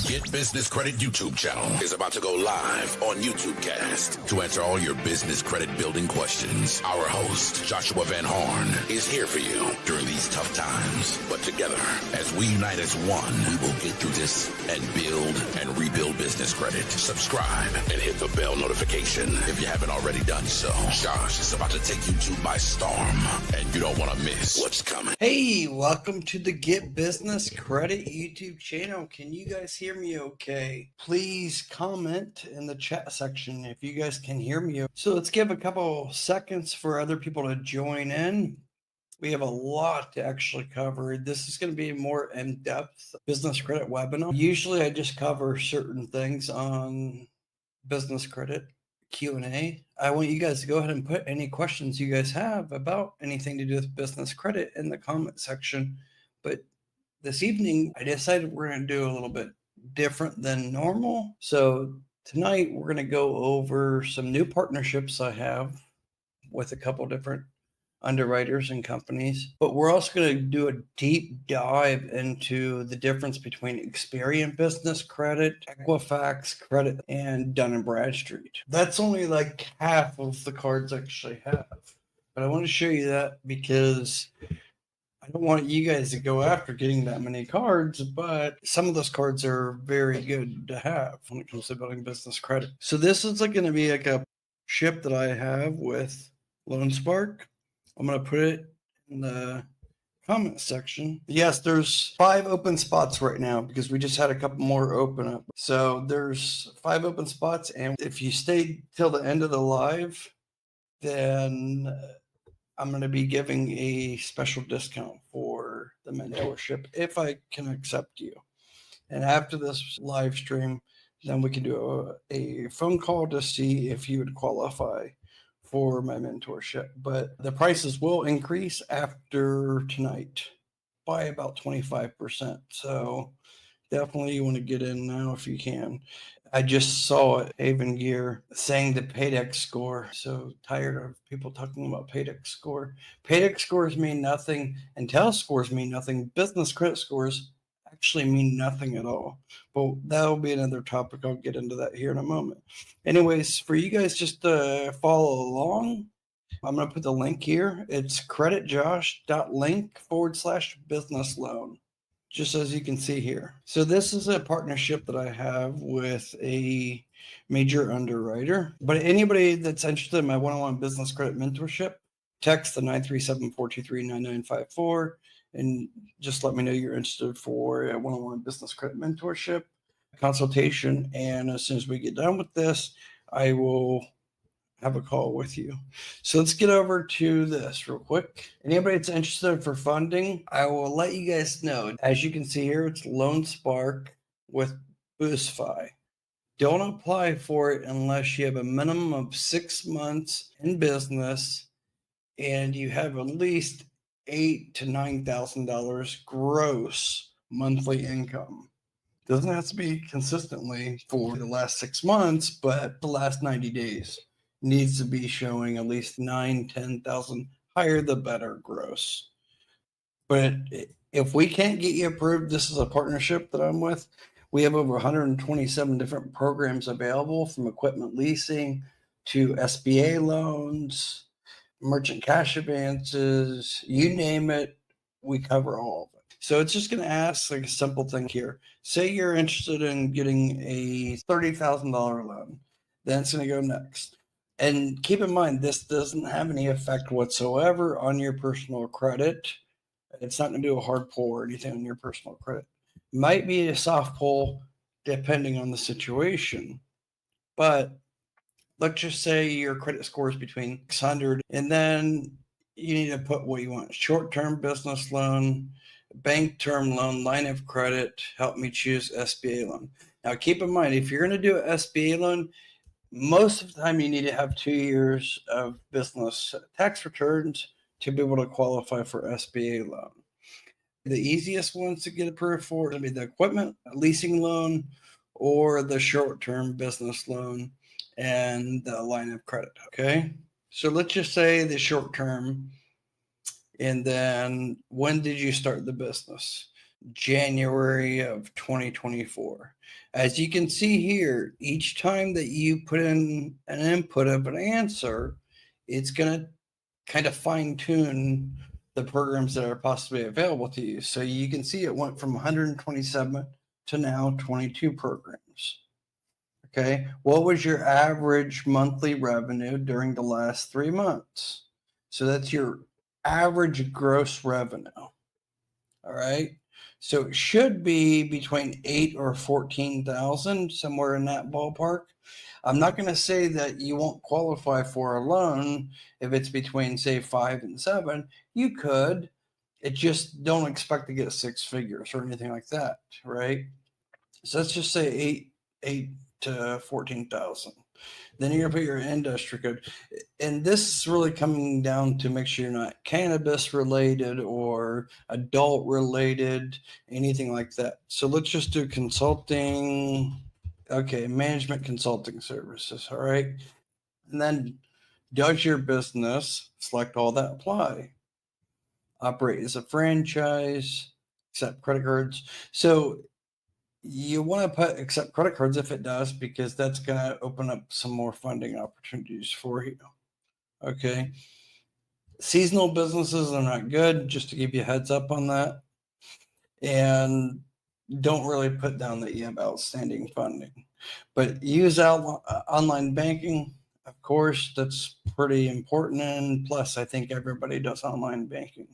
Get Business Credit YouTube channel is about to go live on YouTube Cast to answer all your business credit building questions. Our host, Joshua Van Horn, is here for you during these tough times. But together, as we unite as one, we will get through this and build and rebuild business credit. Subscribe and hit the bell notification if you haven't already done so. Josh is about to take YouTube by storm, and you don't want to miss what's coming. Hey, welcome to the Get Business Credit YouTube channel. Can you guys hear me okay? Please comment in the chat section if you guys can hear me. So let's give a couple seconds for other people to join in. We have a lot to actually cover. This is going to be a more in-depth business credit webinar. Usually I just cover certain things on business credit Q&A. I want you guys to go ahead and put any questions you guys have about anything to do with business credit in the comment section. But this evening, I decided we're going to do a little bit different than normal. So tonight, we're going to go over some new partnerships I have with a couple different underwriters and companies, but we're also going to do a deep dive into the difference between Experian business credit, Equifax credit, and Dun & Bradstreet. That's only like half of the cards I actually have, but I want to show you that because I don't want you guys to go after getting that many cards, but some of those cards are very good to have when it comes to building business credit. So this is going to be like a ship that I have with Lone Spark. I'm going to put it in the comment section. Yes, there's 5 open spots right now because we just had a couple more open up. So there's 5 open spots. And if you stay till the end of the live, then I'm going to be giving a special discount for the mentorship if I can accept you. And after this live stream, then we can do a phone call to see if you would qualify for my mentorship. But the prices will increase after tonight by about 25%. So definitely you want to get in now if you can. I just saw it, Haven Gear, saying the Paydex score. So tired of people talking about Paydex score. Paydex scores mean nothing, and TEL scores mean nothing. Business credit scores actually mean nothing at all. But that'll be another topic. I'll get into that here in a moment. Anyways, for you guys just to follow along, I'm going to put the link here. It's creditjosh.link/business loan, just as you can see here. So this is a partnership that I have with a major underwriter. But anybody that's interested in my one-on-one business credit mentorship, text the 937-423-9954 and just let me know you're interested for a one-on-one business credit mentorship consultation. And as soon as we get done with this, I will have a call with you. So let's get over to this real quick. Anybody that's interested for funding, I will let you guys know. As you can see here, it's Lone Spark with BoostFi. Don't apply for it unless you have a minimum of 6 months in business and you have at least $8,000 to $9,000 gross monthly income. Doesn't have to be consistently for the last 6 months, but the last 90 days needs to be showing at least 9,000-10,000, higher the better gross. But if we can't get you approved, this is a partnership that I'm with. We have over 127 different programs available, from equipment leasing to SBA loans, merchant cash advances, you name it, we cover all of it. So it's just going to ask like a simple thing here. Say you're interested in getting a $30,000 loan. Then it's going to go next. And keep in mind, this doesn't have any effect whatsoever on your personal credit. It's not going to do a hard pull or anything on your personal credit. Might be a soft pull depending on the situation. But let's just say your credit score is between 600, and then you need to put what you want. Short-term business loan, bank term loan, line of credit, help me choose SBA loan. Now, keep in mind, if you're going to do an SBA loan, most of the time you need to have 2 years of business tax returns to be able to qualify for SBA loan. The easiest ones to get approved for would be the equipment leasing loan or the short-term business loan and the line of credit. Okay. So let's just say the short term. And then when did you start the business? January of 2024. As you can see here, each time that you put in an input of an answer, it's going to kind of fine tune the programs that are possibly available to you. So you can see it went from 127 to now 22 programs. Okay. What was your average monthly revenue during the last 3 months? So that's your average gross revenue. All right. So it should be between 8 or 14,000, somewhere in that ballpark. I'm not going to say that you won't qualify for a loan if it's between, say, 5 and 7. You could. It just don't expect to get 6 figures or anything like that, right? So let's just say 8 to 14,000. Then you're gonna put your industry code, and this is really coming down to make sure you're not cannabis related or adult related, anything like that. So let's just do consulting. Okay, management consulting services. All right, and then does your business, select all that apply. Operate as a franchise, accept credit cards. So you want to put accept credit cards if it does, because that's going to open up some more funding opportunities for you. Okay. Seasonal businesses are not good, just to give you a heads up on that. And don't really put down that you have outstanding funding. But use online banking, of course, that's pretty important. And plus, I think everybody does online banking.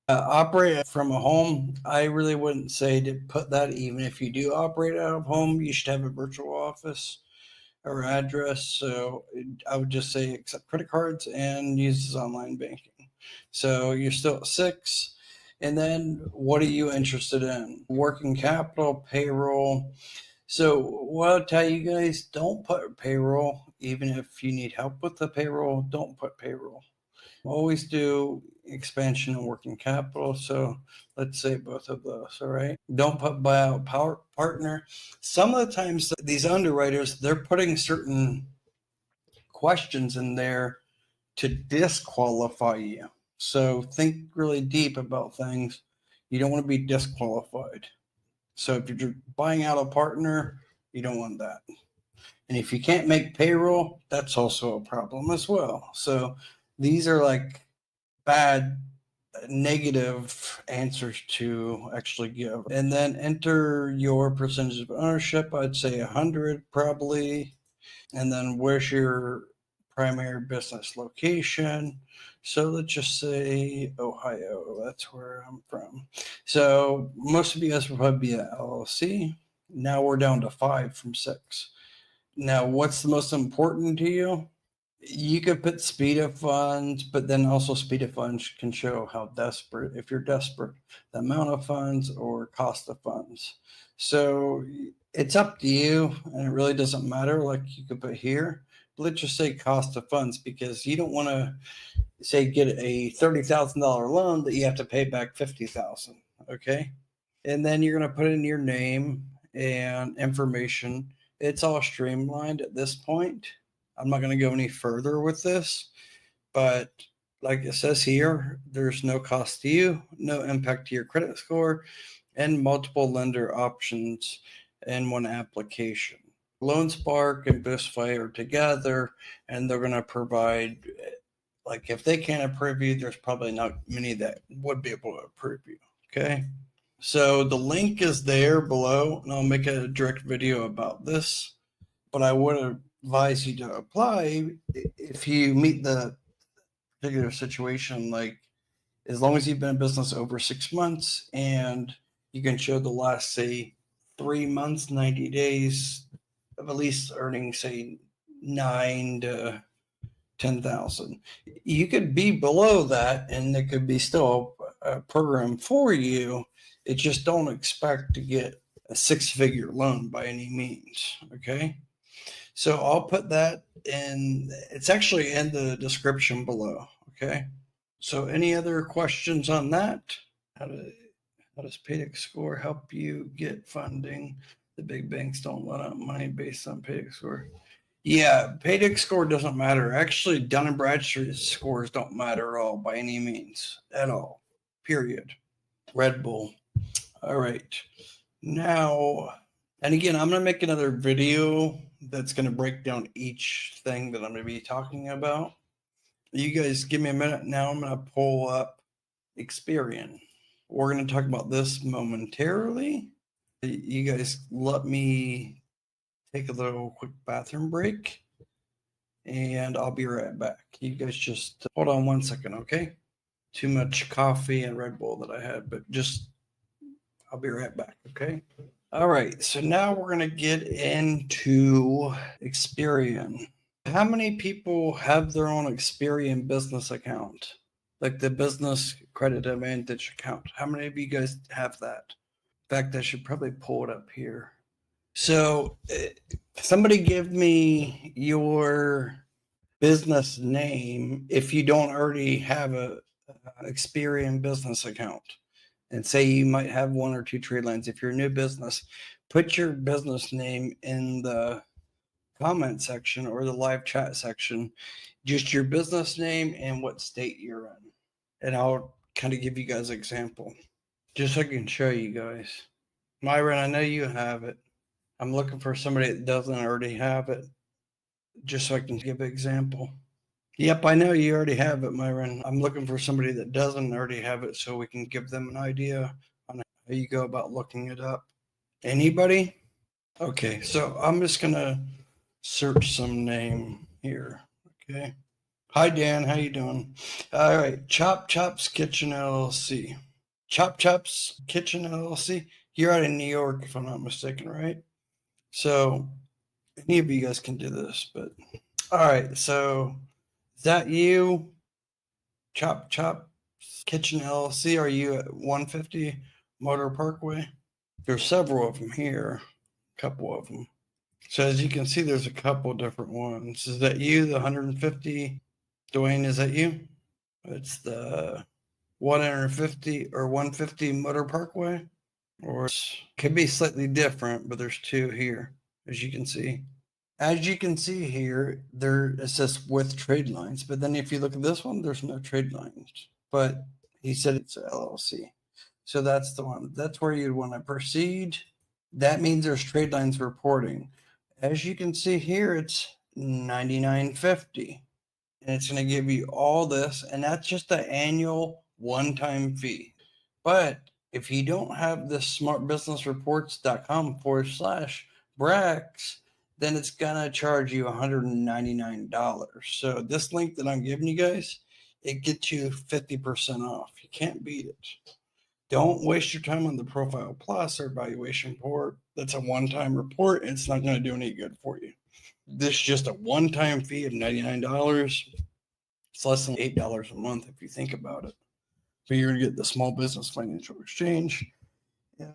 Operate from a home, I really wouldn't say to put that. Even if you do operate out of home, you should have a virtual office or address. So I would just say accept credit cards and use online banking. So you're still at 6. And then what are you interested in? Working capital, payroll. So what I'll tell you guys, don't put payroll. Even if you need help with the payroll, don't put payroll. Always do expansion and working capital. So let's say both of those. All right. Don't put buyout partner. Some of the times these underwriters, they're putting certain questions in there to disqualify you. So think really deep about things. You don't want to be disqualified. So if you're buying out a partner, you don't want that. And if you can't make payroll, that's also a problem as well. So these are like bad negative answers to actually give. And then enter your percentage of ownership. I'd say 100 probably. And then where's your primary business location? So let's just say Ohio. That's where I'm from. So most of you guys will probably be at LLC. Now we're down to 5 from 6. Now, what's the most important to you? You could put speed of funds, but then also speed of funds can show how desperate, if you're desperate, the amount of funds or cost of funds. So it's up to you, and it really doesn't matter. Like you could put here, but let's just say cost of funds, because you don't want to say get a $30,000 loan that you have to pay back 50,000. Okay. And then you're going to put in your name and information. It's all streamlined at this point. I'm not going to go any further with this, but like it says here, there's no cost to you, no impact to your credit score, and multiple lender options in one application. LoanSpark and BoostFi are together, and they're going to provide, like if they can't approve you, there's probably not many that would be able to approve you. Okay. So the link is there below, and I'll make a direct video about this. But I would advise you to apply if you meet the particular situation. Like, as long as you've been in business over 6 months and you can show the last, say, 3 months, 90 days of at least earning, say, 9 to 10,000. You could be below that, and it could be still a program for you. It just don't expect to get a 6-figure loan by any means. Okay. So I'll put that in. It's actually in the description below. Okay. So any other questions on that? How does Paydex score help you get funding? The big banks don't let out money based on Paydex score. Yeah, Paydex score doesn't matter. Actually, Dun & Bradstreet scores don't matter at all by any means, at all. Period. Red Bull. All right. Now, and again, I'm going to make another video that's going to break down each thing that I'm going to be talking about. You guys give me a minute. Now I'm going to pull up Experian. We're going to talk about this momentarily. You guys let me take a little quick bathroom break and I'll be right back. You guys just hold on 1 second, okay? Too much coffee and Red Bull that I had, but just I'll be right back, okay? All right, so now we're going to get into Experian. How many people have their own Experian business account? Like the business credit advantage account. How many of you guys have that? In fact, I should probably pull it up here. So somebody give me your business name if you don't already have a Experian business account. And say you might have one or two trade lines. If you're a new business, put your business name in the comment section or the live chat section, just your business name and what state you're in. And I'll kind of give you guys an example, just so I can show you guys. Myron, I know you have it. I'm looking for somebody that doesn't already have it, just so I can give an example. Yep, I know you already have it, Myron. I'm looking for somebody that doesn't already have it so we can give them an idea on how you go about looking it up. Anybody? Okay, so I'm just going to search some name here. Okay. Hi, Dan. How you doing? All right. Chop Chops Kitchen LLC. Chop Chops Kitchen LLC. You're out in New York, if I'm not mistaken, right? So any of you guys can do this, but all right. So is that you? Chop Kitchen LLC. Are you at 150 Motor Parkway? There's several of them here, a couple of them. So as you can see, there's a couple different ones. Is that you, the 150? Dwayne, is that you? It's the 150 or 150 Motor Parkway, or it could be slightly different, but there's two here, as you can see. As you can see here, there it says with trade lines, but then if you look at this one, there's no trade lines. But he said it's a LLC. So that's the one. That's where you'd want to proceed. That means there's trade lines reporting. As you can see here, it's $99.50. And it's going to give you all this, and that's just the annual one-time fee. But if you don't have this smartbusinessreports.com/Brax, then it's going to charge you $199. So this link that I'm giving you guys, it gets you 50% off. You can't beat it. Don't waste your time on the Profile Plus or Valuation Report. That's a one-time report, and it's not going to do any good for you. This is just a one-time fee of $99. It's less than $8 a month if you think about it. So you're going to get the Small Business Financial Exchange. Yeah.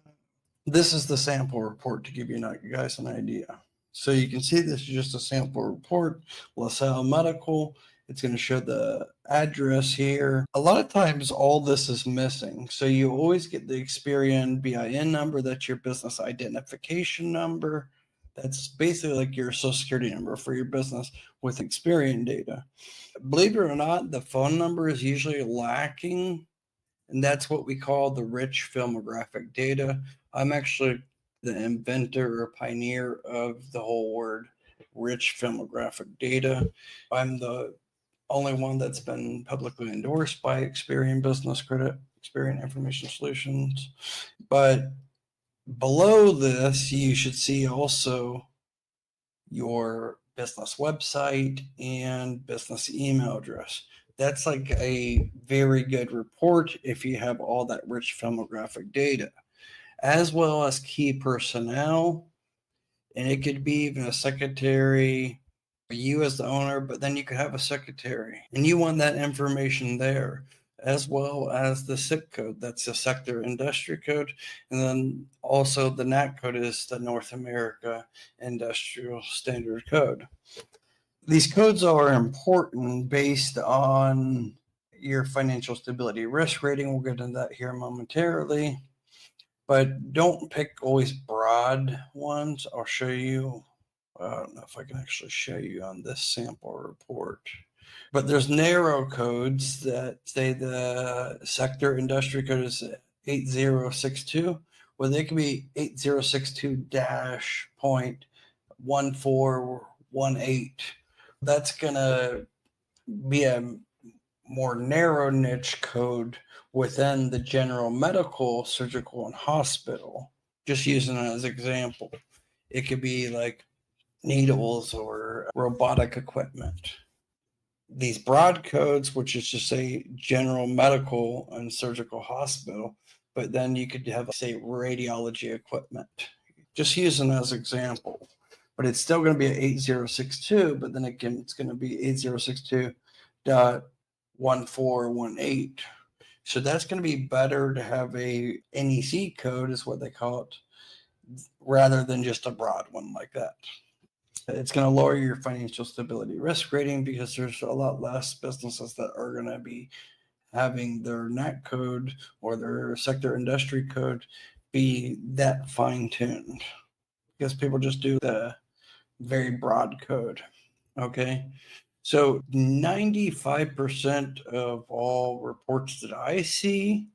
This is the sample report to give you guys an idea. So you can see this is just a sample report. LaSalle Medical. It's going to show the address here. A lot of times all this is missing. So you always get the Experian BIN number. That's your business identification number. That's basically like your social security number for your business with Experian data. Believe it or not, the phone number is usually lacking. And that's what we call the rich filmographic data. I'm actually the inventor or pioneer of the whole word rich filmographic data. I'm the only one that's been publicly endorsed by Experian Business Credit, Experian Information Solutions. But below this, you should see also your business website and business email address. That's like a very good report if you have all that rich filmographic data, as well as key personnel. And it could be even a secretary, or you as the owner, but then you could have a secretary. And you want that information there, as well as the SIC code. That's the sector industry code. And then also the NAC code is the North America Industrial Standard Code. These codes are important based on your financial stability risk rating. We'll get into that here momentarily. But don't pick always broad ones. I'll show you. I don't know if I can actually show you on this sample report. But there's narrow codes that say the sector industry code is 8062, Well, they can be 8062-.1418. That's going to be a more narrow niche code within the general medical, surgical, and hospital. Just using it as an example. It could be like needles or robotic equipment. These broad codes, which is just say general medical and surgical hospital, but then you could have say radiology equipment. Just using as an example. But it's still going to be an 8062, but then again, it's going to be 8062.1418. So that's going to be better to have a NEC code, is what they call it, rather than just a broad one like that. It's going to lower your financial stability risk rating because there's a lot less businesses that are going to be having their NAC code or their sector industry code be that fine-tuned, because people just do the very broad code. Okay. So 95% of all reports that I see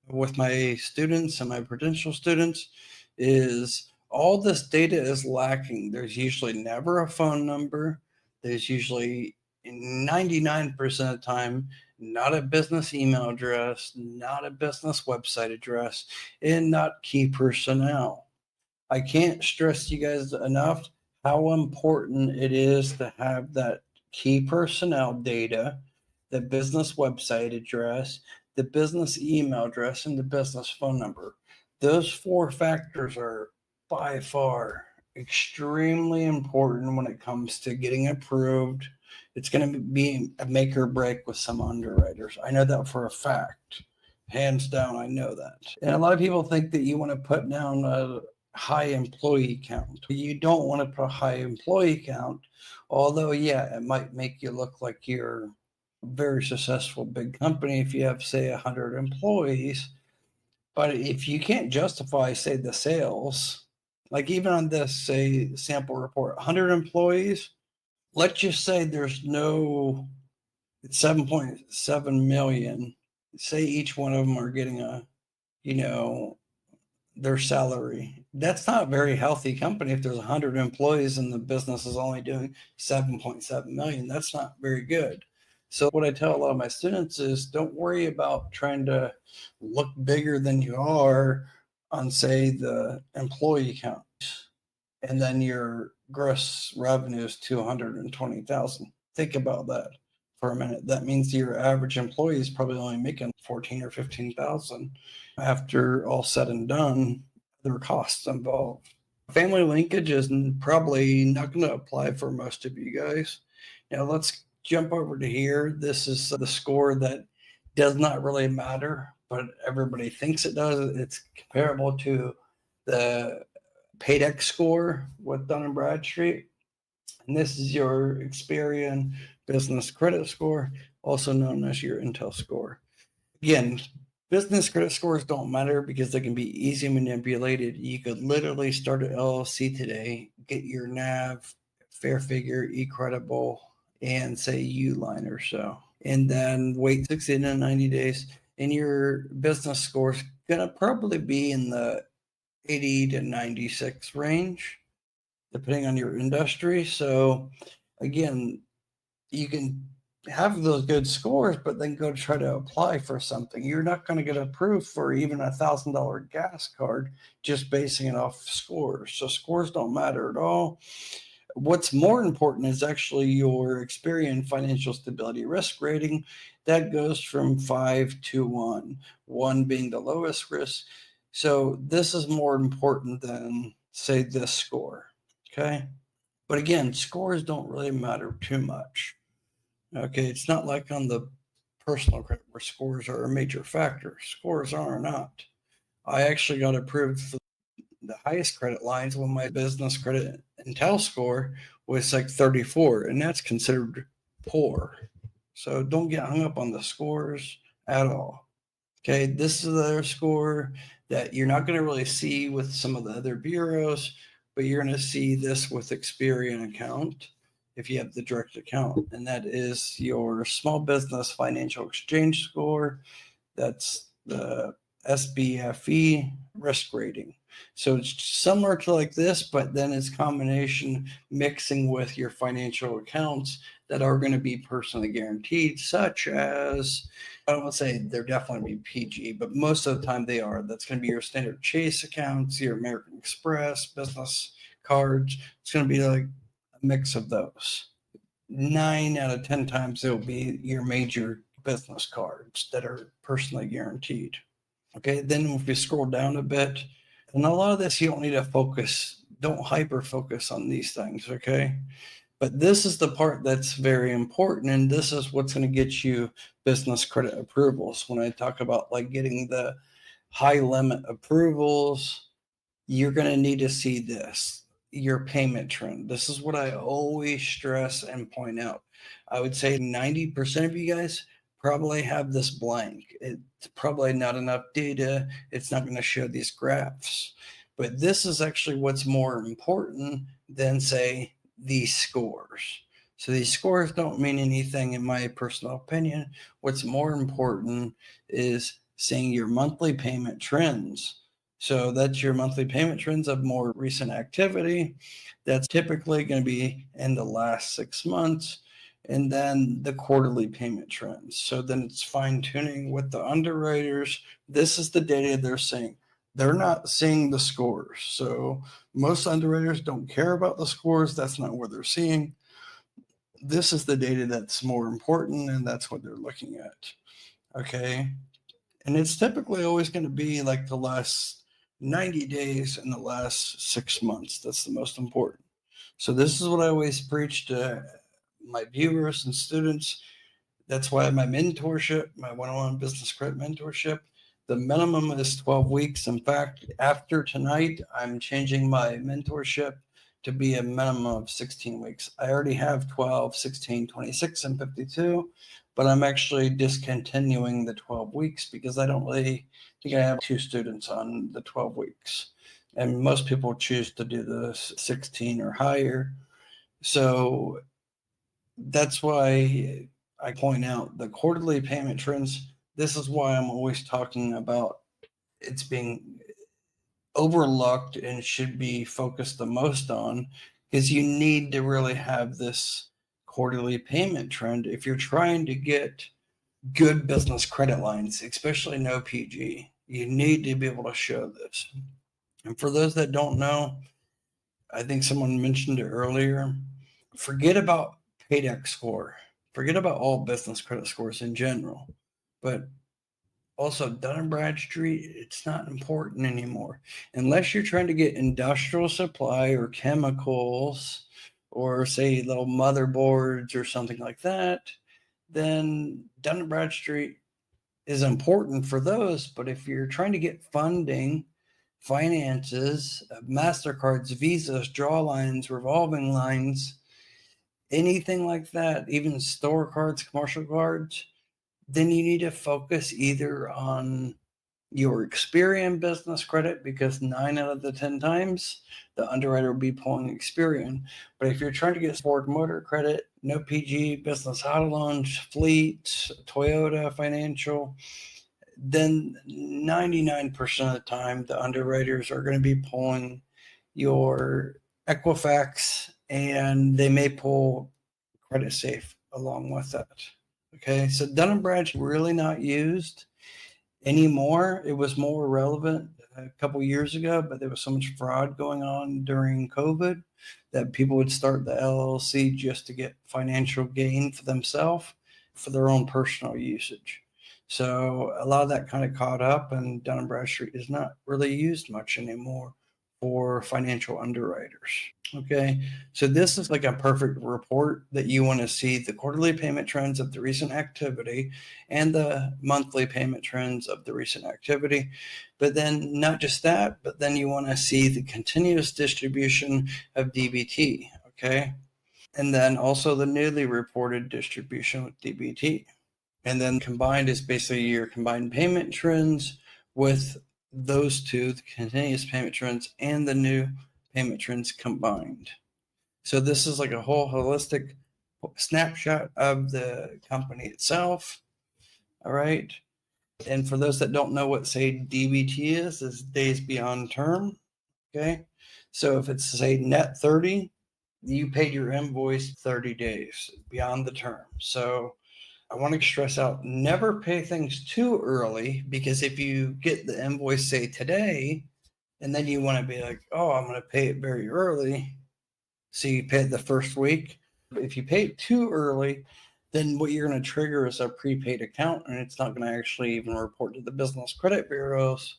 with my students and my potential students is all this data is lacking. There's usually never a phone number. There's usually 99% of the time not a business email address, not a business website address, and not key personnel. I can't stress you guys enough how important it is to have that key personnel data, the business website address, the business email address, and the business phone number. Those 4 factors are by far extremely important when it comes to getting approved. It's going to be a make or break with some underwriters. I know that for a fact. Hands down, I know that. And a lot of people think that you want to put down a high employee count. You don't want to put a high employee count, although, yeah, it might make you look like you're a very successful big company if you have, say, 100 employees. But if you can't justify, say, the sales, like even on this, say, sample report, 100 employees, let's just say there's no, it's 7.7 million. Say each one of them are getting a, their salary. That's not a very healthy company if there's 100 employees and the business is only doing 7.7 million. That's not very good. So what I tell a lot of my students is don't worry about trying to look bigger than you are on, say, the employee count, and then your gross revenue is 220,000. Think about that for a minute. That means your average employee is probably only making 14 or 15,000 after all said and done. There are costs involved. Family linkage is probably not going to apply for most of you guys. Now let's jump over to here. This is the score that does not really matter, but everybody thinks it does. It's comparable to the Paydex score with Dun & Bradstreet. And this is your Experian business credit score, also known as your Intel score. Again, business credit scores don't matter because they can be easily manipulated. You could literally start an LLC today, get your NAV, Fair Figure, eCredible, and say Uline or so, and then wait 60 to 90 days, and your business score is going to probably be in the 80 to 96 range, depending on your industry. So again, you can have those good scores, but then go try to apply for something. You're not going to get approved for even $1,000 gas card just basing it off scores. So scores don't matter at all. What's more important is actually your Experian financial stability risk rating. That goes from 5 to 1, 1 being the lowest risk. So this is more important than, say, this score. Okay. But again, scores don't really matter too much. Okay. It's not like on the personal credit where scores are a major factor. Scores are not. I actually got approved for the highest credit lines when my business credit Intel score was like 34, and that's considered poor. So don't get hung up on the scores at all. Okay, this is their score that you're not going to really see with some of the other bureaus, but you're going to see this with Experian account if you have the direct account, and that is your small business financial exchange score. That's the SBFE risk rating. So it's similar to like this, but then it's combination mixing with your financial accounts that are going to be personally guaranteed, such as, I don't want to say they're definitely be PG, but most of the time they are. That's going to be your standard Chase accounts, your American Express, business cards. It's going to be like a mix of those. 9 out of 10 times it'll be your major business cards that are personally guaranteed. Okay, then if we scroll down a bit, and a lot of this you don't need to focus, don't hyper focus on these things, okay? But this is the part that's very important, and this is what's going to get you business credit approvals. When I talk about like getting the high limit approvals, you're going to need to see this, your payment trend. This is what I always stress and point out. I would say 90% of you guys probably have this blank. It's probably not enough data. It's not going to show these graphs. But this is actually what's more important than, say, these scores. So these scores don't mean anything in my personal opinion. What's more important is seeing your monthly payment trends. So that's your monthly payment trends of more recent activity. That's typically going to be in the last 6 months. And then the quarterly payment trends. So then it's fine tuning with the underwriters. This is the data they're seeing. They're not seeing the scores. So most underwriters don't care about the scores. That's not what they're seeing. This is the data that's more important, and that's what they're looking at. Okay. And it's typically always going to be like the last 90 days and the last 6 months. That's the most important. So this is what I always preach to my viewers and students. That's why my mentorship, my one-on-one business credit mentorship, the minimum is 12 weeks. In fact, after tonight, I'm changing my mentorship to be a minimum of 16 weeks. I already have 12, 16, 26, and 52, but I'm actually discontinuing the 12 weeks because I don't really think I have 2 students on the 12 weeks. And most people choose to do the 16 or higher. So that's why I point out the quarterly payment trends. This is why I'm always talking about it's being overlooked and should be focused the most on, because you need to really have this quarterly payment trend if you're trying to get good business credit lines, especially no PG. You need to be able to show this. And for those that don't know, I think someone mentioned it earlier, forget about paydex score. Forget about all business credit scores in general. But also, Dun & Bradstreet, it's not important anymore. Unless you're trying to get industrial supply or chemicals or, say, little motherboards or something like that, then Dun & Bradstreet is important for those. But if you're trying to get funding, finances, MasterCards, Visas, draw lines, revolving lines, anything like that, even store cards, commercial cards, then you need to focus either on your Experian business credit, because 9 out of the 10 times the underwriter will be pulling Experian. But if you're trying to get Ford Motor credit, no PG, business auto loans, fleet, Toyota financial, then 99% of the time the underwriters are going to be pulling your Equifax, and they may pull Credit Safe along with that. Okay, so Dun & Bradstreet really not used anymore. It was more relevant a couple years ago, but there was so much fraud going on during COVID that people would start the LLC just to get financial gain for themselves, for their own personal usage. So a lot of that kind of caught up, and Dun & Bradstreet is not really used much anymore for financial underwriters. Okay, so this is like a perfect report that you want to see the quarterly payment trends of the recent activity and the monthly payment trends of the recent activity. But then not just that, but then you want to see the continuous distribution of DBT. Okay, and then also the newly reported distribution with DBT. And then combined is basically your combined payment trends with those two, the continuous payment trends and the new payment trends combined. So this is like a whole holistic snapshot of the company itself. All right. And for those that don't know what, say, DBT is days beyond term. Okay. So if it's, say, net 30, you paid your invoice 30 days beyond the term. So I want to stress out, never pay things too early, because if you get the invoice, say, today, and then you want to be like, oh, I'm going to pay it very early. So you pay it the first week. If you pay it too early, then what you're going to trigger is a prepaid account, and it's not going to actually even report to the business credit bureaus.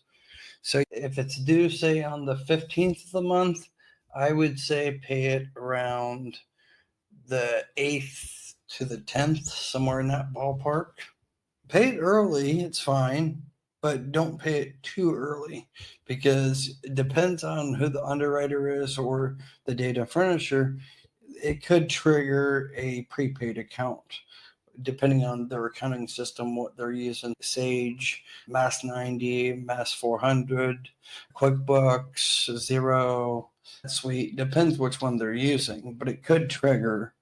So if it's due, say, on the 15th of the month, I would say pay it around the 8th to the 10th, somewhere in that ballpark. Pay it early, it's fine, but don't pay it too early, because it depends on who the underwriter is or the data furnisher. It could trigger a prepaid account depending on their accounting system, what they're using. Sage, Mass 90, Mass 400, QuickBooks, Xero, Suite. Depends which one they're using, but it could trigger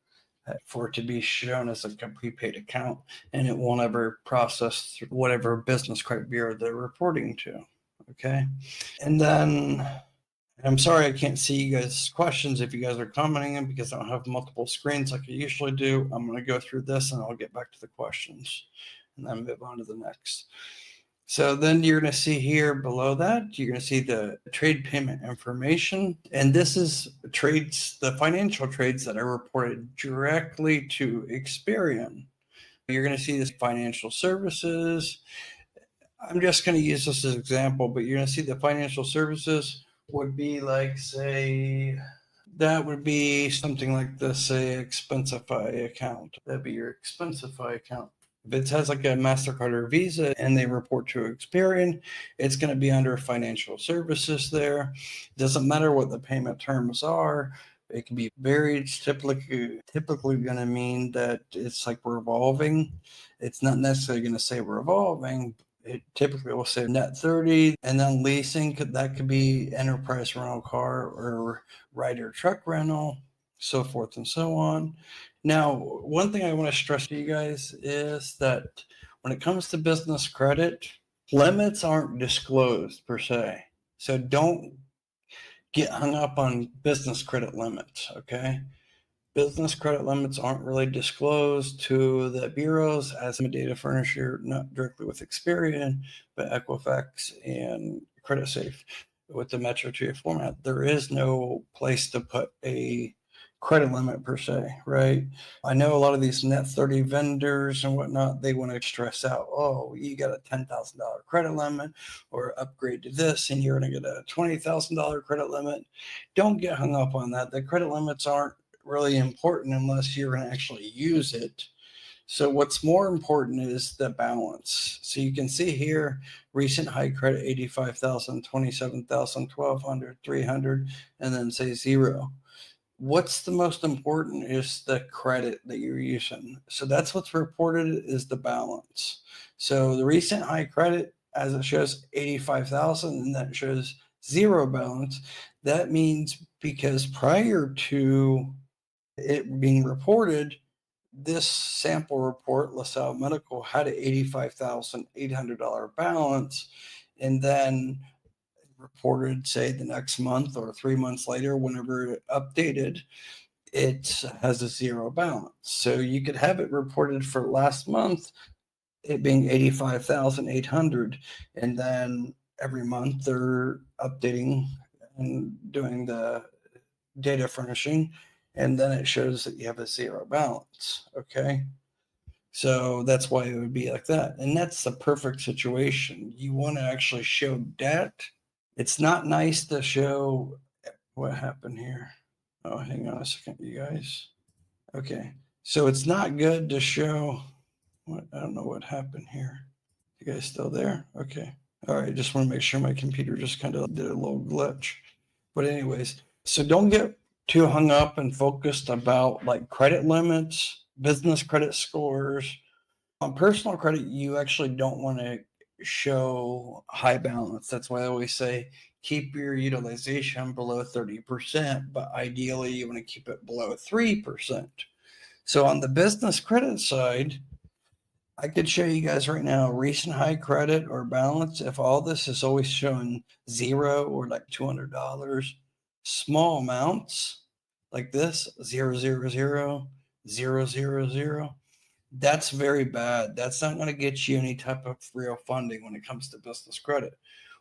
for it to be shown as a prepaid account, and it won't ever process through whatever business credit bureau they're reporting to. Okay. And then I'm sorry I can't see you guys' questions if you guys are commenting them, because I don't have multiple screens like I usually do. I'm going to go through this and I'll get back to the questions and then move on to the next. So then you're going to see here below that, you're going to see the trade payment information. And this is trades, the financial trades that are reported directly to Experian. You're going to see this financial services. I'm just going to use this as an example, but you're going to see the financial services would be like, say, that would be something like the, say, Expensify account. That'd be your Expensify account. If it has like a MasterCard or Visa and they report to Experian, it's going to be under financial services there. Doesn't matter what the payment terms are. It can be varied. Typically going to mean that it's like revolving. It's not necessarily going to say revolving. It typically will say net 30, and then leasing, that could be enterprise rental car or Ryder truck rental, so forth and so on. Now, one thing I want to stress to you guys is that when it comes to business credit, limits aren't disclosed per se. So don't get hung up on business credit limits, okay? Business credit limits aren't really disclosed to the bureaus as a data furnisher, not directly with Experian, but Equifax and CreditSafe with the Metro 2 format. There is no place to put a credit limit per se, right? I know a lot of these net 30 vendors and whatnot, they want to stress out, oh, you got a $10,000 credit limit, or upgrade to this and you're going to get a $20,000 credit limit. Don't get hung up on that. The credit limits aren't really important unless you're going to actually use it. So what's more important is the balance. So you can see here, recent high credit, 85,000, 27,000, 1,200, 300, and then say 0. What's the most important is the credit that you're using. So that's what's reported is the balance. So the recent high credit, as it shows 85,000, and that shows 0 balance. That means because prior to it being reported, this sample report, LaSalle Medical, had an $85,800 balance, and then reported, say, the next month or 3 months later, whenever it updated, it has a 0 balance. So you could have it reported for last month, it being 85,800, and then every month they're updating and doing the data furnishing, and then it shows that you have a 0 balance. Okay. So that's why it would be like that. And that's the perfect situation. You want to actually show debt. It's not nice to show what happened here. Oh, hang on a second, you guys. Okay. So it's not good to show what, I don't know what happened here. You guys still there? Okay. All right. Just want to make sure my computer just kind of did a little glitch. But anyways, so don't get too hung up and focused about like credit limits, business credit scores. On personal credit, you actually don't want to show high balance. That's why I always say keep your utilization below 30%, but ideally you want to keep it below 3%. So on the business credit side, I could show you guys right now recent high credit or balance. If all this is always showing zero or like $200, small amounts like this, 000 000, that's very bad. That's not going to get you any type of real funding when it comes to business credit.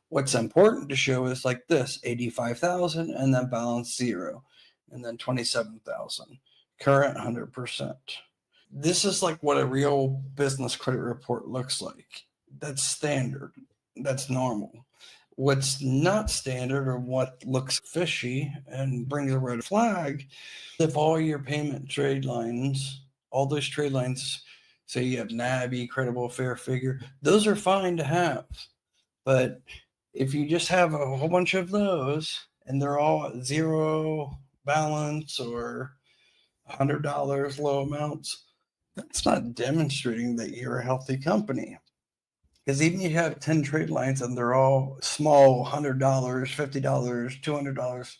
What's important to show is like this, 85,000 and then balance zero, and then 27,000, current 100%. This is like what a real business credit report looks like. That's standard. That's normal. What's not standard or what looks fishy and brings a red flag, if all your payment trade lines, all those trade lines, say you have NABI, credible, fair figure, those are fine to have. But if you just have a whole bunch of those and they're all at zero balance or $100 low amounts, that's not demonstrating that you're a healthy company. Because even if you have 10 trade lines and they're all small, $100, $50, $200,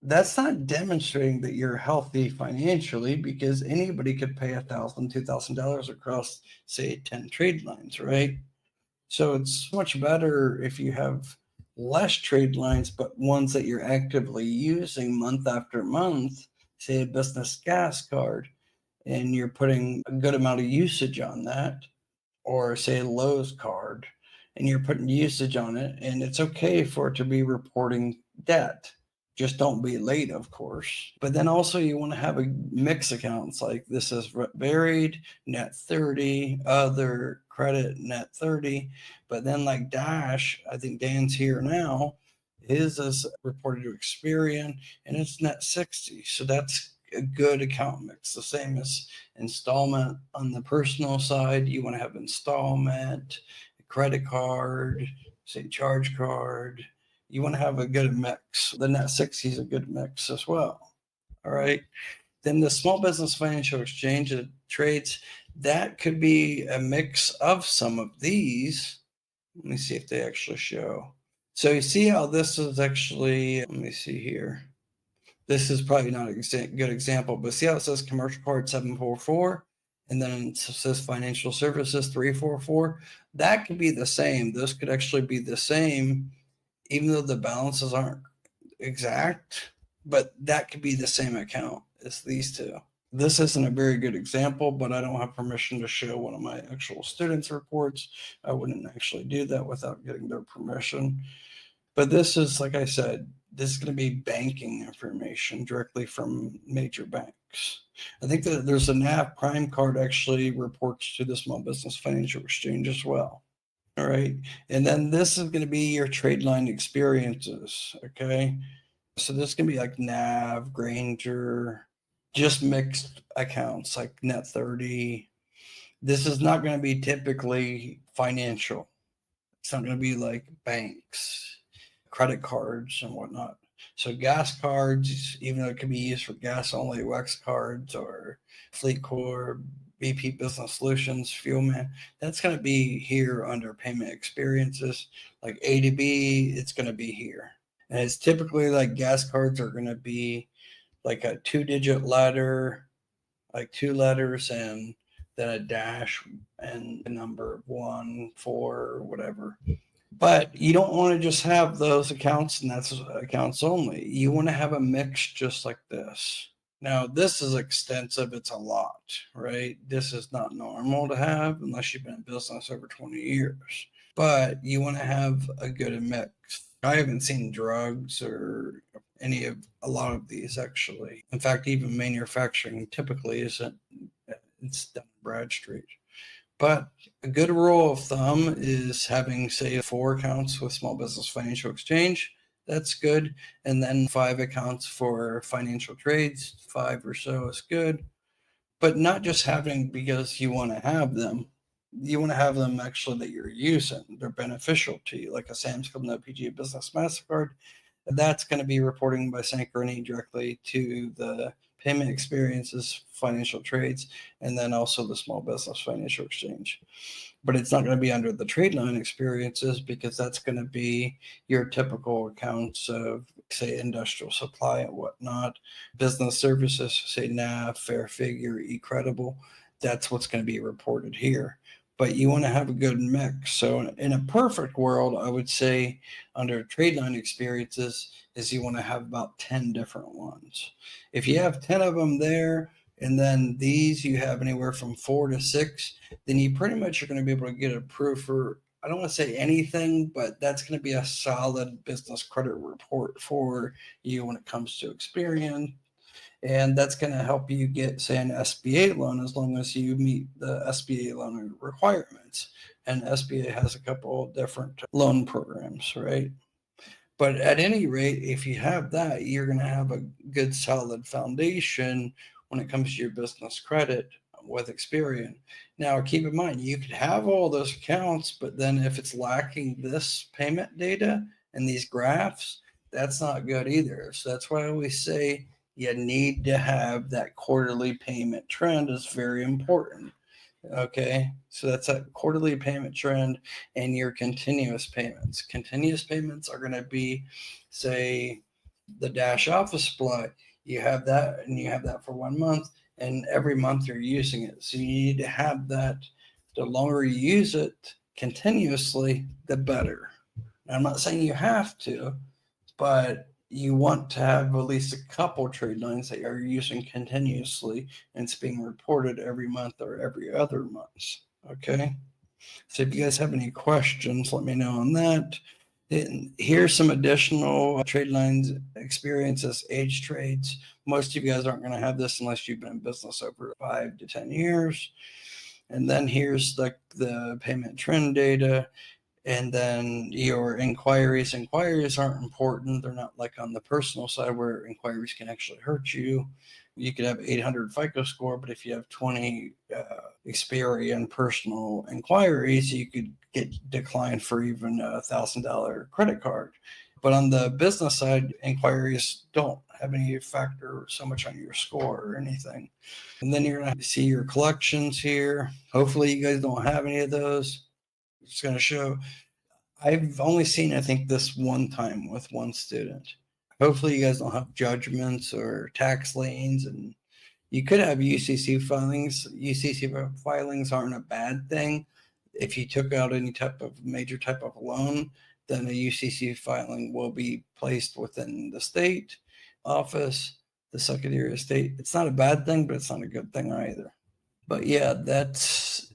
that's not demonstrating that you're healthy financially, because anybody could pay $1,000, $2,000 across, say, 10 trade lines, right? So it's much better if you have less trade lines, but ones that you're actively using month after month, say a business gas card, and you're putting a good amount of usage on that, or say a Lowe's card, and you're putting usage on it, and it's okay for it to be reporting debt. Just don't be late, of course. But then also you want to have a mix accounts like this is varied, net 30, other credit, net 30. But then like Dash, I think Dan's here now, his is reported to Experian and it's net 60. So that's a good account mix. The same as installment on the personal side. You want to have installment, credit card, say charge card. You want to have a good mix. The net 60 is a good mix as well. All right. Then the small business financial exchange trades, that could be a mix of some of these. Let me see if they actually show. So you see how this is actually, let me see here. This is probably not a good example, but see how it says commercial card 744 and then it says financial services 344? That could be the same. This could actually be the same, even though the balances aren't exact, but that could be the same account as these two. This isn't a very good example, but I don't have permission to show one of my actual students' reports. I wouldn't actually do that without getting their permission. But this is, like I said, this is going to be banking information directly from major banks. I think that there's a NAV Prime card actually reports to the Small Business Financial Exchange as well. All right. And then this is going to be your trade line experiences. Okay. So this can be like NAV, Granger, just mixed accounts like net 30. This is not going to be typically financial. It's not going to be like banks, credit cards and whatnot. So gas cards, even though it can be used for gas only, WEX cards or Fleet Corp, BP Business Solutions, Fuelman, that's going to be here under payment experiences. Like A to B, it's going to be here. And it's typically like gas cards are going to be like a 2-digit letter, like 2 letters, and then a dash and a number 1, 4, whatever. But you don't want to just have those accounts and that's accounts only. You want to have a mix just like this. Now, this is extensive. It's a lot, right? This is not normal to have unless you've been in business over 20 years. But you want to have a good mix. I haven't seen drugs or a lot of these actually. In fact, even manufacturing typically isn't. It's done Bradstreet. But a good rule of thumb is having, say, 4 accounts with Small Business Financial Exchange. That's good. And then 5 accounts for financial trades. 5 or so is good. But not just having because you want to have them. You want to have them actually that you're using. They're beneficial to you, like a Sam's Club, no PGA Business MasterCard. That's going to be reporting by Synchrony directly to the payment experiences, financial trades, and then also the Small Business Financial Exchange. But it's not going to be under the trade line experiences because that's going to be your typical accounts of, say, industrial supply and whatnot. Business services, say NAV, Fair Figure, eCredible. That's what's going to be reported here. but you want to have a good mix. So in a perfect world, I would say under trade line experiences is you want to have about 10 different ones. If you have 10 of them there, and then these you have anywhere from 4 to 6, then you pretty much are going to be able to get approved for, I don't want to say anything, but that's going to be a solid business credit report for you when it comes to Experian. And that's going to help you get, say, an SBA loan as long as you meet the SBA loan requirements. And SBA has a couple of different loan programs, right? But at any rate, if you have that, you're going to have a good solid foundation when it comes to your business credit with Experian. Now, keep in mind, you could have all those accounts, but then if it's lacking this payment data and these graphs, that's not good either. So that's why I always say you need to have that quarterly payment trend is very important. Okay, so that's a quarterly payment trend and your continuous payments. Continuous payments are going to be, say, the Dash Office Supply. You have that and you have that for 1 month, and every month you're using it. So you need to have that. The longer you use it continuously, the better. Now, I'm not saying you have to, but you want to have at least a couple trade lines that you're using continuously and it's being reported every month or every other month. Okay. So if you guys have any questions, let me know on that. And here's some additional trade lines experiences, age trades. Most of you guys aren't going to have this unless you've been in business over 5 to 10 years. And then here's the payment trend data. And then your inquiries. Inquiries aren't important. They're not like on the personal side where inquiries can actually hurt you. You could have 800 FICO score, but if you have 20 Experian personal inquiries, you could get declined for even $1,000 credit card. But on the business side, inquiries don't have any factor so much on your score or anything. And then you're going to see your collections here. Hopefully you guys don't have any of those. It's going to show. I've only seen, I think, this one time with one student. Hopefully you guys don't have judgments or tax liens, and you could have UCC filings. UCC filings aren't a bad thing. If you took out any type of major type of loan, then a UCC filing will be placed within the state office, the Secretary of State. It's not a bad thing, but it's not a good thing either. But yeah, that's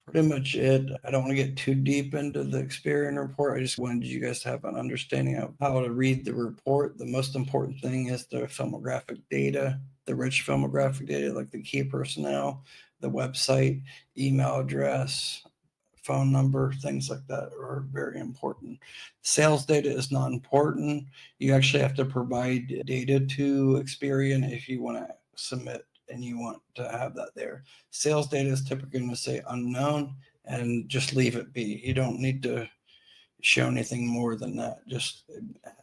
pretty much it. I don't want to get too deep into the Experian report. I just wanted you guys to have an understanding of how to read the report. The most important thing is the filmographic data, the rich filmographic data, like the key personnel, the website, email address, phone number, things like that are very important. Sales data is not important. You actually have to provide data to Experian if you want to submit and you want to have that there. Sales data is typically going to say unknown and just leave it be. You don't need to show anything more than that. Just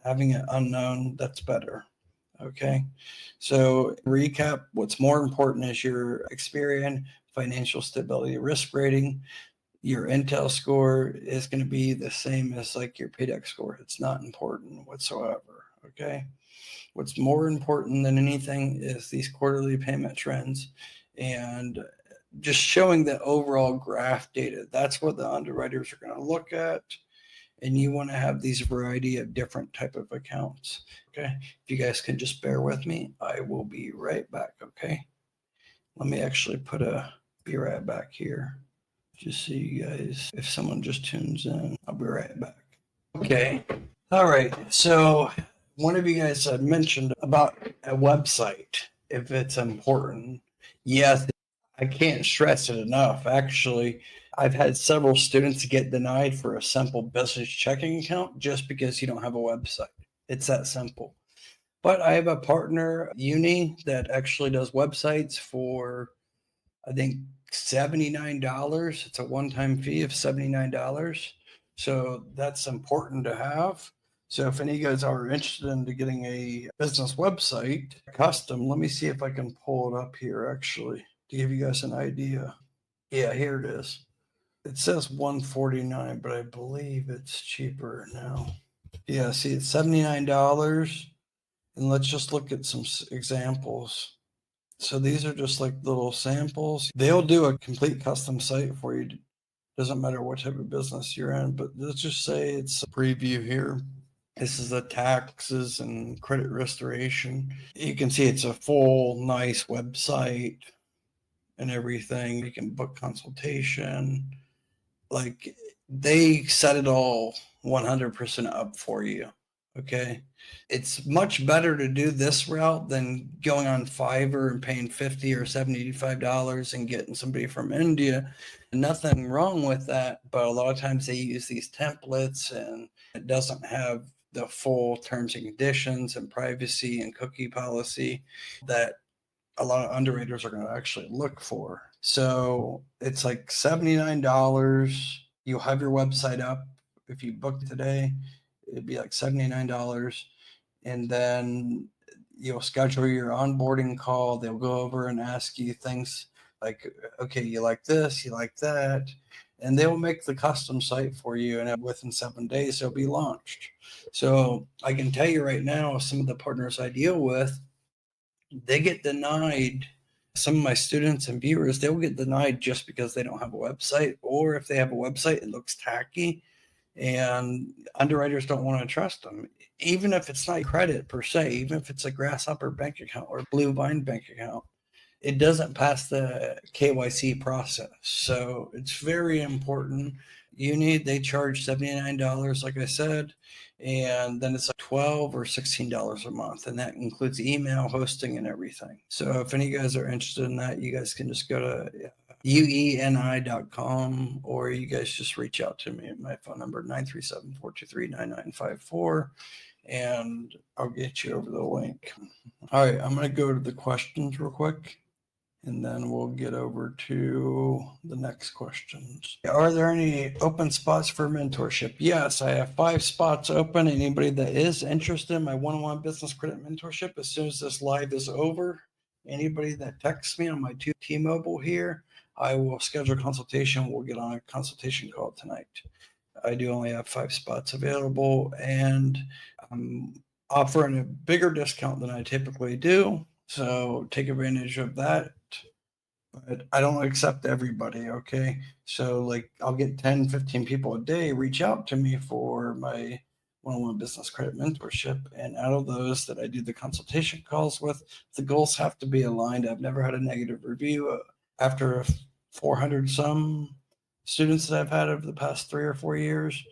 having it unknown, that's better. Okay. So recap, what's more important is your Experian financial stability risk rating. Your Intel score is going to be the same as like your PDEX score. It's not important whatsoever. Okay. What's more important than anything is these quarterly payment trends and just showing the overall graph data. That's what the underwriters are going to look at. And you want to have these variety of different type of accounts. Okay. If you guys can just bear with me, I will be right back. Okay. Let me actually be right back here. Just so you guys, if someone just tunes in, I'll be right back. Okay. All right. So one of you guys had mentioned about a website, if it's important. Yes, I can't stress it enough. Actually, I've had several students get denied for a simple business checking account just because you don't have a website. It's that simple. But I have a partner, Uni, that actually does websites for, I think, $79. It's a one-time fee of $79. So that's important to have. So if any of you guys are interested in getting a business website custom, let me see if I can pull it up here actually to give you guys an idea. Yeah, here it is. It says $149, but I believe it's cheaper now. Yeah, see, it's $79. And let's just look at some examples. So these are just like little samples. They'll do a complete custom site for you Doesn't matter what type of business you're in, but let's just say it's a preview here. This is the taxes and credit restoration. You can see it's a full, nice website and everything. You can book consultation. Like they set it all 100% up for you. Okay. It's much better to do this route than going on Fiverr and paying $50 or $75 and getting somebody from India. Nothing wrong with that, but a lot of times they use these templates and it doesn't have the full terms and conditions and privacy and cookie policy that a lot of underwriters are going to actually look for. So it's like $79. You'll have your website up. If you book today, it'd be like $79. And then you'll schedule your onboarding call. They'll go over and ask you things like, okay, you like this, you like that. And they'll make the custom site for you. And within 7 days, it'll be launched. So I can tell you right now, some of the partners I deal with, they get denied. Some of my students and viewers, they'll get denied just because they don't have a website, or if they have a website, it looks tacky and underwriters don't want to trust them. Even if it's not credit per se, even if it's a Grasshopper bank account or Blue Vine bank account, it doesn't pass the KYC process. So it's very important. They charge $79, like I said, and then it's like $12 or $16 a month, and that includes email hosting and everything. So if any of you guys are interested in that, you guys can just go to ueni.com, or you guys just reach out to me at my phone number 937-423-9954, and I'll get you over the link. All right, I'm going to go to the questions real quick, and then we'll get over to the next questions. Are there any open spots for mentorship? Yes, I have 5 spots open. Anybody that is interested in my one-on-one business credit mentorship, as soon as this live is over, anybody that texts me on my T-Mobile here, I will schedule a consultation. We'll get on a consultation call tonight. I do only have 5 spots available, and I'm offering a bigger discount than I typically do. So take advantage of that. But I don't accept everybody, okay? So like I'll get 10, 15 people a day reach out to me for my one-on-one business credit mentorship. And out of those that I do the consultation calls with, the goals have to be aligned. I've never had a negative review after 400 some students that I've had over the past 3 or 4 years.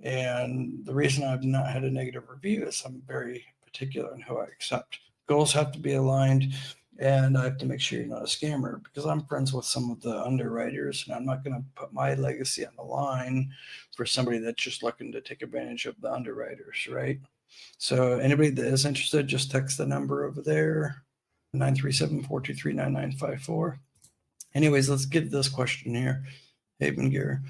And the reason I've not had a negative review is I'm very particular in who I accept. Goals have to be aligned, and I have to make sure you're not a scammer, because I'm friends with some of the underwriters, and I'm not going to put my legacy on the line for somebody that's just looking to take advantage of the underwriters, right? So anybody that is interested, just text the number over there, 937-423-9954. Anyways, let's get this question here. Haven Gear.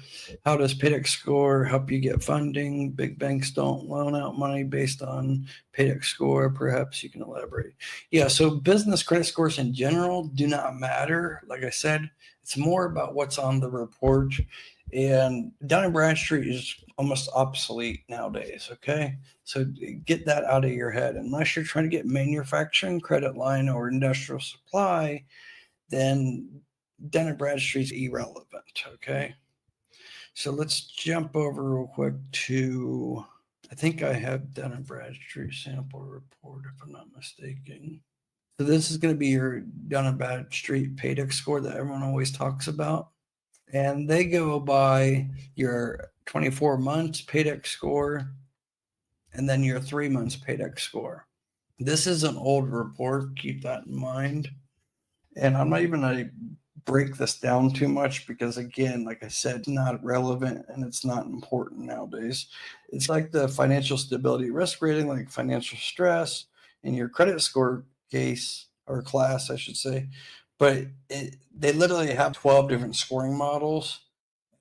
How does Paydex score help you get funding? Big banks don't loan out money based on Paydex score. Perhaps you can elaborate. Yeah, so business credit scores in general do not matter. Like I said, it's more about what's on the report. And Dun & Bradstreet is almost obsolete nowadays, okay? So get that out of your head. Unless you're trying to get manufacturing credit line or industrial supply, then Dun & Bradstreet's irrelevant, okay? So let's jump over real quick to, I think I have Dun & Bradstreet sample report, if I'm not mistaken. So this is going to be your Dun & Bradstreet Paydex score that everyone always talks about. And they go by your 24 months Paydex score and then your 3 months Paydex score. This is an old report, keep that in mind. And I'm not even going to break this down too much because, again, like I said, it's not relevant and it's not important nowadays. It's like the financial stability risk rating, like financial stress in your credit score case or class, I should say. But they literally have 12 different scoring models.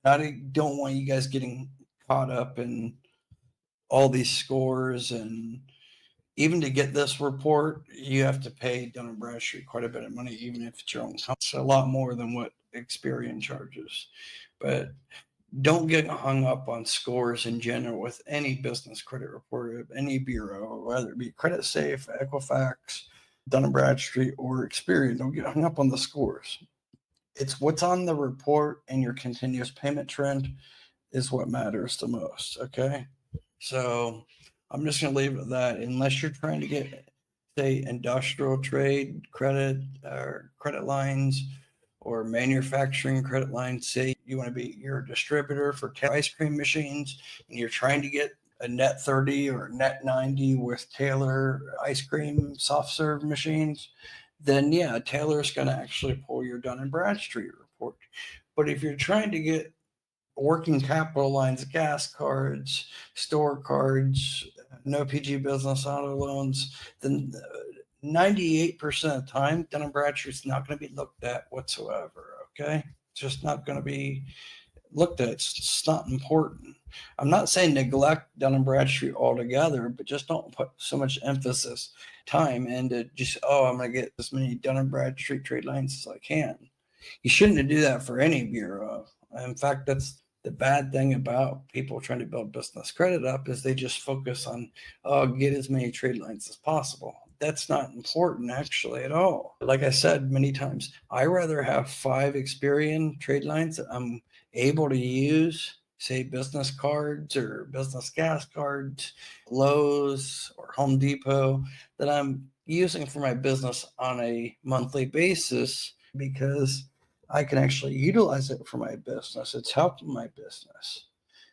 I don't want you guys getting caught up in all these scores, and even to get this report, you have to pay Dun & Bradstreet quite a bit of money, even if it's your own company. It's a lot more than what Experian charges. But don't get hung up on scores in general with any business credit report of any bureau, whether it be Credit Safe, Equifax, Dun & Bradstreet, or Experian. Don't get hung up on the scores. It's what's on the report and your continuous payment trend is what matters the most. Okay. So I'm just going to leave it at that. Unless you're trying to get, say, industrial trade credit or credit lines or manufacturing credit lines, say you want to be, you're a distributor for ice cream machines and you're trying to get a net 30 or net 90 with Taylor ice cream soft serve machines, then yeah, Taylor's going to actually pull your Dun and Bradstreet report. But if you're trying to get working capital lines, gas cards, store cards, no PG business auto loans, then 98% of the time, Dun & Bradstreet's not going to be looked at whatsoever, okay? It's just not going to be looked at. It's just not important. I'm not saying neglect Dun & Bradstreet altogether, but just don't put so much emphasis, time into just, oh, I'm going to get as many Dun & Bradstreet trade lines as I can. You shouldn't do that for any bureau. In fact, that's the bad thing about people trying to build business credit up is they just focus on, oh, get as many trade lines as possible. That's not important actually at all. Like I said many times, I rather have 5 Experian trade lines that I'm able to use, say business cards or business gas cards, Lowe's or Home Depot, that I'm using for my business on a monthly basis because I can actually utilize it for my business. It's helping my business.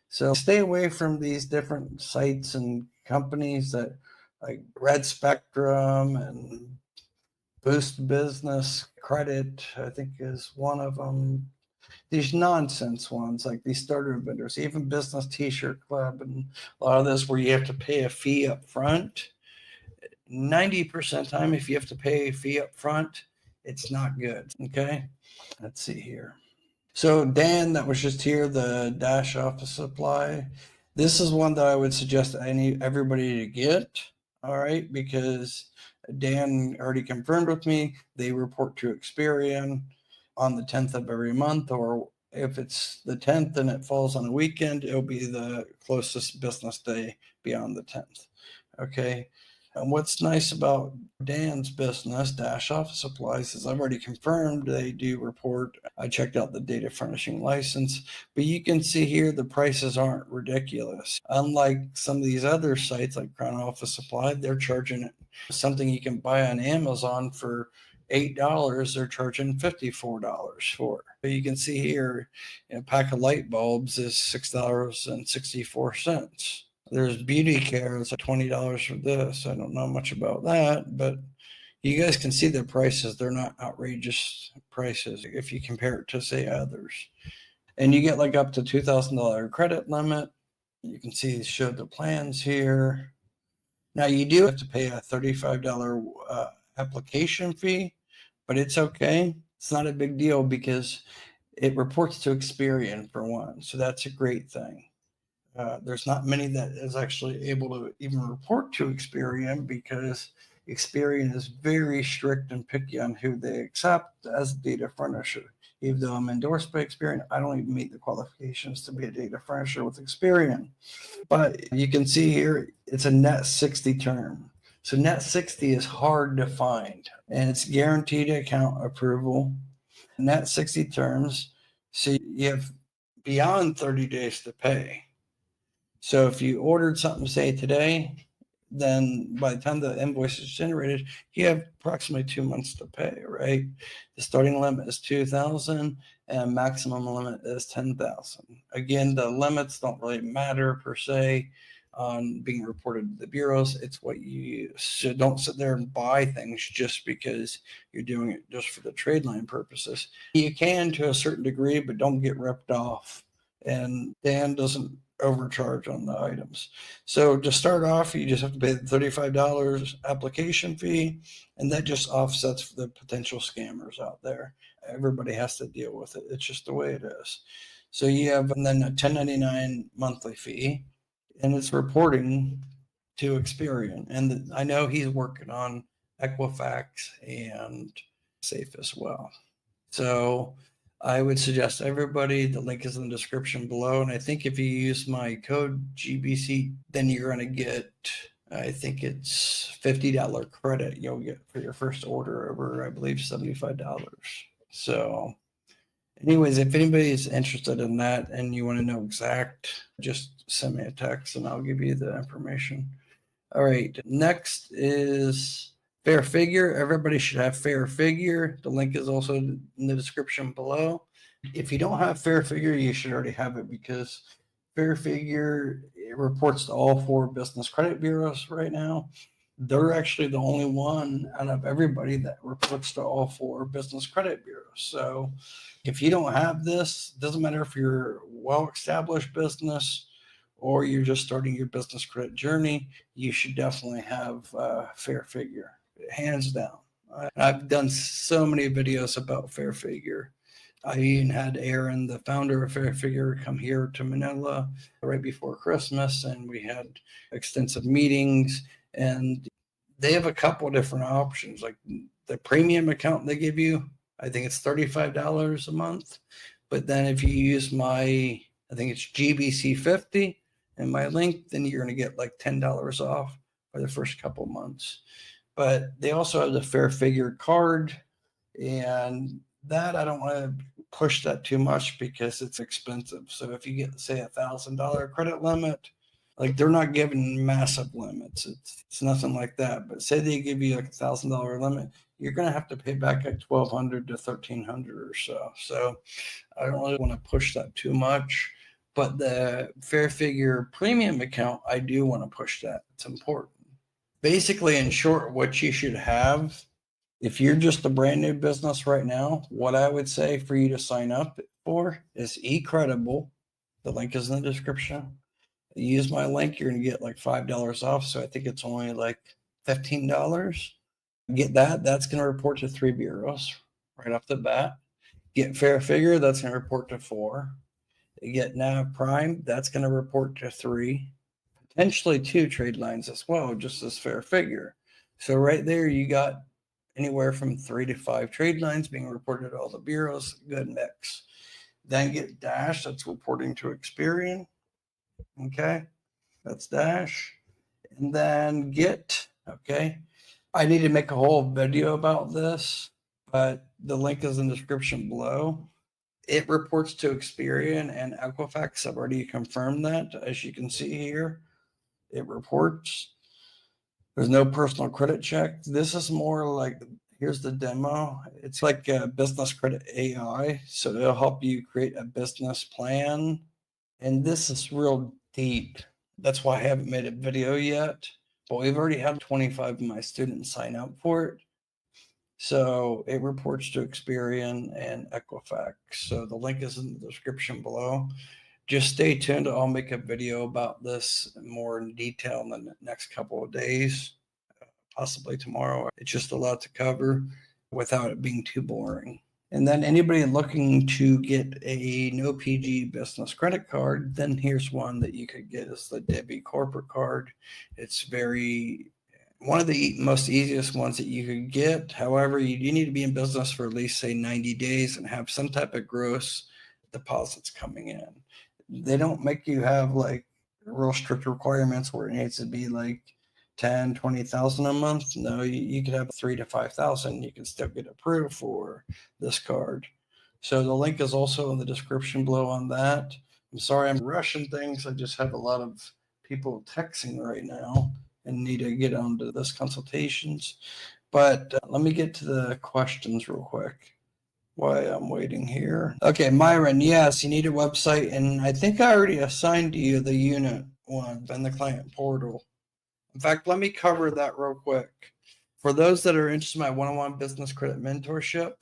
So stay away from these different sites and companies that like Red Spectrum and Boost Business Credit, I think is one of them. These nonsense ones, like these starter vendors, even Business T-shirt Club, and a lot of this where you have to pay a fee up front. 90% of the time, if you have to pay a fee up front, it's not good. Okay. Let's see here. So Dan, that was just here, the Dash Office Supply. This is one that I would suggest everybody to get. All right, because Dan already confirmed with me they report to Experian on the 10th of every month, or if it's the 10th and it falls on a weekend, it'll be the closest business day beyond the 10th. Okay. And what's nice about Dan's business, Dash Office Supplies, is I've already confirmed they do report. I checked out the data furnishing license, but you can see here the prices aren't ridiculous. Unlike some of these other sites like Crown Office Supply, they're charging something you can buy on Amazon for $8, they're charging $54 for. But you can see here, a pack of light bulbs is $6.64. There's beauty care. It's $20 for this. I don't know much about that, but you guys can see the prices. They're not outrageous prices if you compare it to, say, others. And you get like up to $2,000 credit limit. You can see show the plans here. Now you do have to pay a $35 application fee, but it's okay. It's not a big deal because it reports to Experian for one. So that's a great thing. There's not many that is actually able to even report to Experian because Experian is very strict and picky on who they accept as a data furnisher. Even though I'm endorsed by Experian, I don't even meet the qualifications to be a data furnisher with Experian. But you can see here, it's a net 60 term. So net 60 is hard to find and it's guaranteed account approval. Net 60 terms. So you have beyond 30 days to pay. So if you ordered something, say today, then by the time the invoice is generated, you have approximately 2 months to pay, right? The starting limit is 2,000 and maximum limit is 10,000. Again, the limits don't really matter per se on being reported to the bureaus. It's what you use. So don't sit there and buy things just because you're doing it just for the trade line purposes. You can to a certain degree, but don't get ripped off. And Dan doesn't overcharge on the items. So to start off, you just have to pay the $35 application fee, and that just offsets the potential scammers out there. Everybody has to deal with it. It's just the way it is. So you have and then a $10.99 monthly fee, and it's reporting to Experian. And I know he's working on Equifax and Safe as well. So I would suggest everybody, the link is in the description below. And I think if you use my code GBC, then you're going to get, I think it's $50 credit you'll get for your first order over, I believe, $75. So Anyways, if anybody is interested in that and you want to know exact, just send me a text and I'll give you the information. All right, next is Fair Figure. Everybody should have Fair Figure. The link is also in the description below. If you don't have Fair Figure, you should already have it, because Fair Figure, it reports to all 4 business credit bureaus right now. They're actually the only one out of everybody that reports to all 4 business credit bureaus. So if you don't have this, doesn't matter if you're a well-established business or you're just starting your business credit journey, you should definitely have Fair Figure, hands down. I've done so many videos about Fair Figure. I even had Aaron, the founder of Fair Figure, come here to Manila right before Christmas, and we had extensive meetings. And they have a couple different options, like the premium account they give you. I think it's $35 a month. But then if you use I think it's GBC50 and my link, then you're going to get like $10 off for the first couple months. But they also have the Fair Figure card, and that I don't want to push that too much because it's expensive. So if you get, say, $1,000 credit limit, like they're not giving massive limits. It's nothing like that. But say they give you like $1,000 limit, you're going to have to pay back like $1,200 to $1,300 or so. So I don't really want to push that too much. But the Fair Figure premium account, I do want to push that. It's important. Basically, in short, what you should have, if you're just a brand new business right now, what I would say for you to sign up for is eCredible. The link is in the description. Use my link, you're going to get like $5 off. So I think it's only like $15. Get that. That's going to report to 3 bureaus right off the bat. Get Fair Figure, that's going to report to 4. You get Nav Prime, that's going to report to 3. Potentially 2 trade lines as well, just as Fair Figure. So right there, you got anywhere from 3 to 5 trade lines being reported to all the bureaus. Good mix. Then get Dash, that's reporting to Experian. Okay, that's Dash. And then Get, okay. I need to make a whole video about this, but the link is in the description below. It reports to Experian and Equifax. I've already confirmed that. As you can see here, it reports. There's no personal credit check. This is more like, here's the demo. It's like a business credit AI. So it'll help you create a business plan. And this is real deep. That's why I haven't made a video yet. But we've already had 25 of my students sign up for it. So it reports to Experian and Equifax. So the link is in the description below. Just stay tuned. I'll make a video about this more in detail in the next couple of days, possibly tomorrow. It's just a lot to cover without it being too boring. And then anybody looking to get a no PG business credit card, then here's one that you could get, is the Debbie corporate card. It's one of the most easiest ones that you could get. However, you need to be in business for at least, say, 90 days and have some type of gross deposits coming in. They don't make you have like real strict requirements where it needs to be like 10, 20,000 a month. No, you could have 3 to 5,000. You can still get approved for this card. So the link is also in the description below on that. I'm sorry I'm rushing things. I just have a lot of people texting right now and need to get onto this consultations. But let me get to the questions real quick while I'm waiting here. Okay, Myron, yes, you need a website. And I think I already assigned to you the unit one and the client portal. In fact, let me cover that real quick. For those that are interested in my one-on-one business credit mentorship,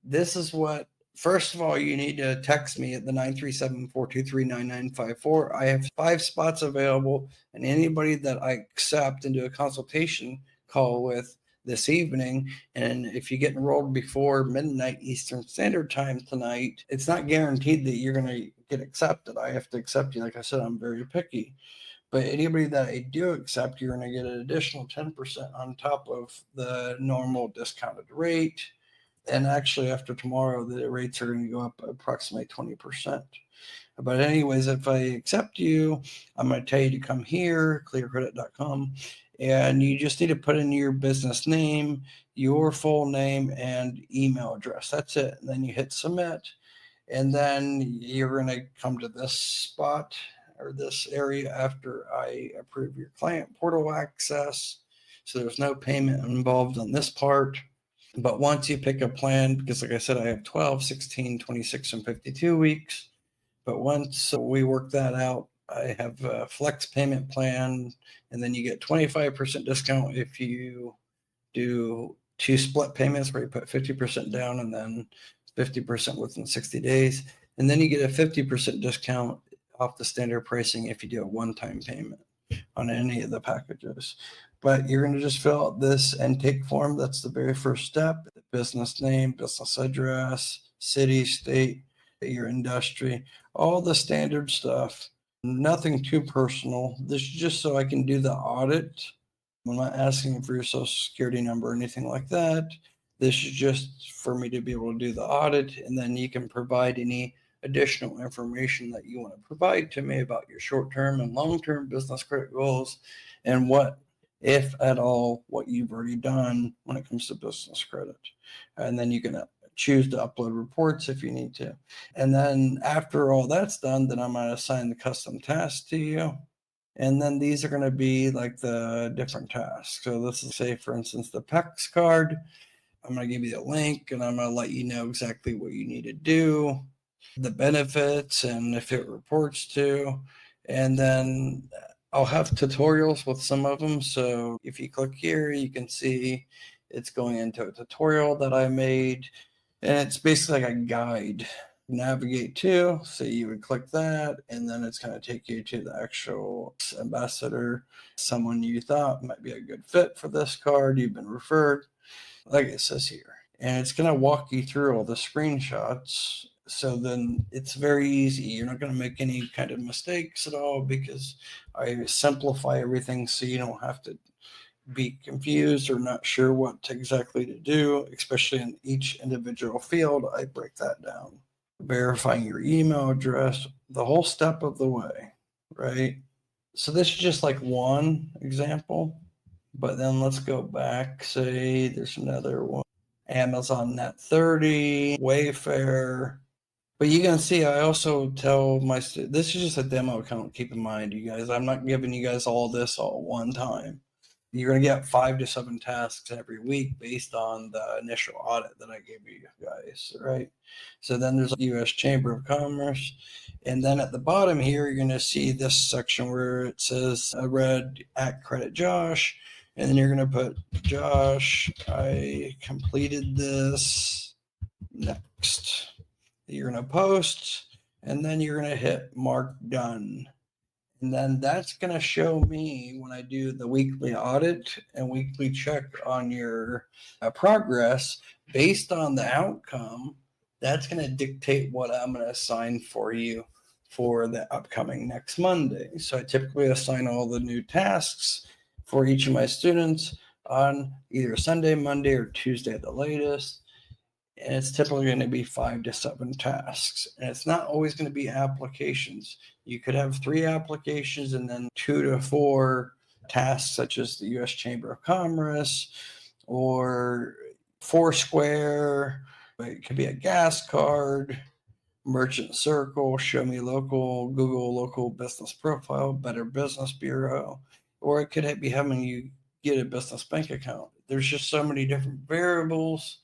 this is what, first of all, you need to text me at the 937-423-9954. I have 5 spots available, and anybody that I accept and do a consultation call with this evening, and if you get enrolled before midnight Eastern Standard Time tonight, it's not guaranteed that you're going to get accepted. I have to accept you. Like I said, I'm very picky. But anybody that I do accept, you're going to get an additional 10% on top of the normal discounted rate. And actually, after tomorrow, the rates are going to go up approximately 20%. But anyways, if I accept you, I'm going to tell you to come here, clearcredit.com, And you just need to put in your business name, your full name, and email address. That's it. And then you hit submit. And then you're going to come to this spot or this area after I approve your client portal access. So there's no payment involved on this part. But once you pick a plan, because like I said, I have 12, 16, 26, and 52 weeks. But once we work that out, I have a flex payment plan, and then you get 25% discount if you do 2 split payments where you put 50% down and then 50% within 60 days. And then you get a 50% discount off the standard pricing if you do a one-time payment on any of the packages. But you're going to just fill out this intake form. That's the very first step. Business name, business address, city, state, your industry, all the standard stuff. Nothing too personal. This is just so I can do the audit. I'm not asking for your social security number or anything like that. This is just for me to be able to do the audit, and then you can provide any additional information that you want to provide to me about your short-term and long-term business credit goals and what, if at all, what you've already done when it comes to business credit. And then you can choose to upload reports if you need to. And then after all that's done, then I'm going to assign the custom task to you. And then these are going to be like the different tasks. So this is, say, for instance, the PEX card. I'm going to give you the link and I'm going to let you know exactly what you need to do, the benefits, and if it reports to. And then I'll have tutorials with some of them. So if you click here, you can see it's going into a tutorial that I made. And it's basically like a guide navigate to. So you would click that, and then it's going to take you to the actual ambassador, someone you thought might be a good fit for this card. You've been referred, like it says here. And it's going to walk you through all the screenshots. So then it's very easy. You're not going to make any kind of mistakes at all because I simplify everything so you don't have to be confused or not sure what exactly to do, especially in each individual field. I break that down. Verifying your email address, the whole step of the way, right? So this is just like one example, but then let's go back. Say there's another one, Amazon Net 30, Wayfair. But you can see I also tell my students, this is just a demo account. Keep in mind, you guys, I'm not giving you guys all this all at one time. You're going to get 5 to 7 tasks every week based on the initial audit that I gave you guys, right? So then there's U.S. Chamber of Commerce. And then at the bottom here, you're going to see this section where it says a red at Credit Josh. And then you're going to put, Josh, I completed this, next. You're going to post, and then you're going to hit mark done. And then that's going to show me when I do the weekly audit and weekly check on your progress based on the outcome. That's going to dictate what I'm going to assign for you for the upcoming next Monday. So I typically assign all the new tasks for each of my students on either Sunday, Monday, or Tuesday at the latest. And it's typically going to be 5 to 7 tasks. And it's not always going to be applications. You could have 3 applications and then 2 to 4 tasks, such as the U.S. Chamber of Commerce or Foursquare. It could be a gas card, Merchant Circle, Show Me Local, Google Local Business Profile, Better Business Bureau, or it could be having you get a business bank account. There's just so many different variables.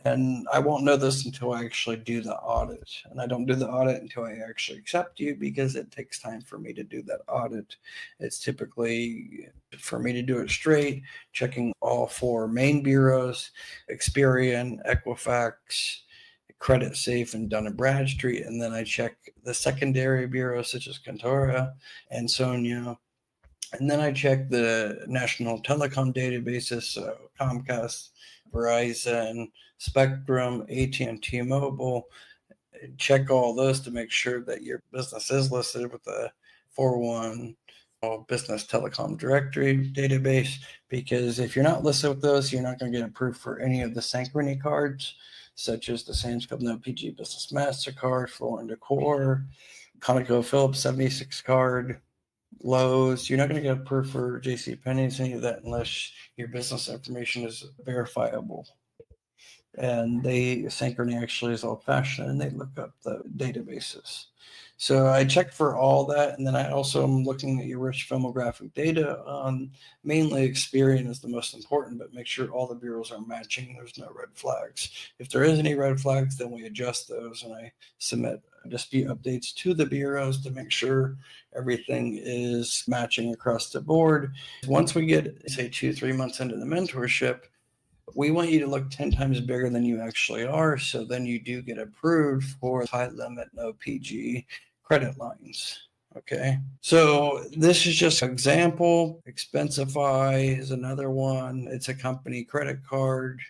And I won't know this until I actually do the audit. And I don't do the audit until I actually accept you because it takes time for me to do that audit. It's typically for me to do it straight, checking all 4 main bureaus, Experian, Equifax, Credit Safe, and Dun & Bradstreet. And then I check the secondary bureaus such as Contora and Sonia. And then I check the national telecom databases, so Comcast, Verizon, Spectrum, AT&T Mobile. Check all those to make sure that your business is listed with the 401 Business Telecom Directory database, because if you're not listed with those, you're not going to get approved for any of the Synchrony cards, such as the Sam's Club No PG Business MasterCard, Floor & Decor, ConocoPhillips 76 card, Lowe's. You're not going to get approved for JCPenney's, any of that, unless your business information is verifiable. And Synchrony actually is old fashioned and they look up the databases. So I checked for all that. And then I also am looking at your rich filmographic data on mainly Experian is the most important, but make sure all the bureaus are matching. There's no red flags. If there is any red flags, then we adjust those and I submit dispute updates to the bureaus to make sure everything is matching across the board. Once we get, say, 2-3 months into the mentorship, we want you to look 10 times bigger than you actually are. So then you do get approved for high limit, no PG credit lines. Okay. So this is just an example. Expensify is another one. It's a company credit card.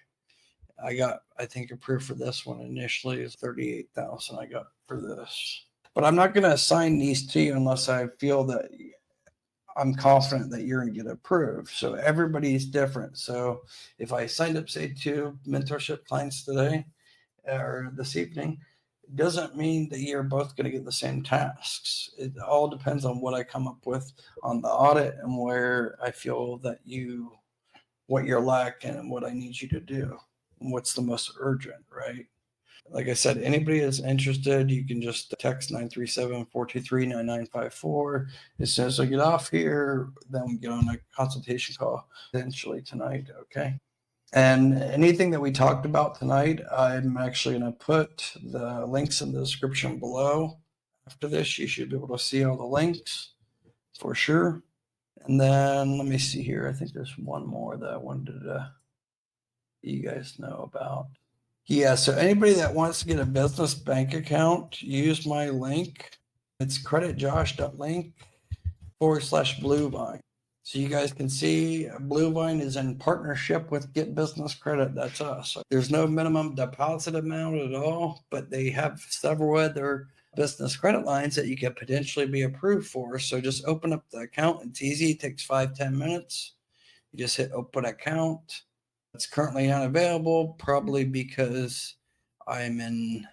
I think approved for this one initially is $38,000 I got for this. But I'm not going to assign these to you unless I feel that I'm confident that you're going to get approved. So everybody's different. So if I signed up, say, 2 mentorship clients today or this evening, it doesn't mean that you're both going to get the same tasks. It all depends on what I come up with on the audit and where I feel that what you're lacking and what I need you to do and what's the most urgent, right? Like I said, anybody that's interested, you can just text 937-423-9954. As soon as I get off here, then we get on a consultation call eventually tonight, okay? And anything that we talked about tonight, I'm actually going to put the links in the description below. After this, you should be able to see all the links for sure. And then let me see here. I think there's one more that I wanted to you guys know about. Yeah, so anybody that wants to get a business bank account, use my link. It's creditjosh.link/Bluevine. So you guys can see Bluevine is in partnership with Get Business Credit. That's us. There's no minimum deposit amount at all, but they have several other business credit lines that you could potentially be approved for. So just open up the account. It's easy. It takes 5-10 minutes. You just hit open account. It's currently unavailable, probably because I'm in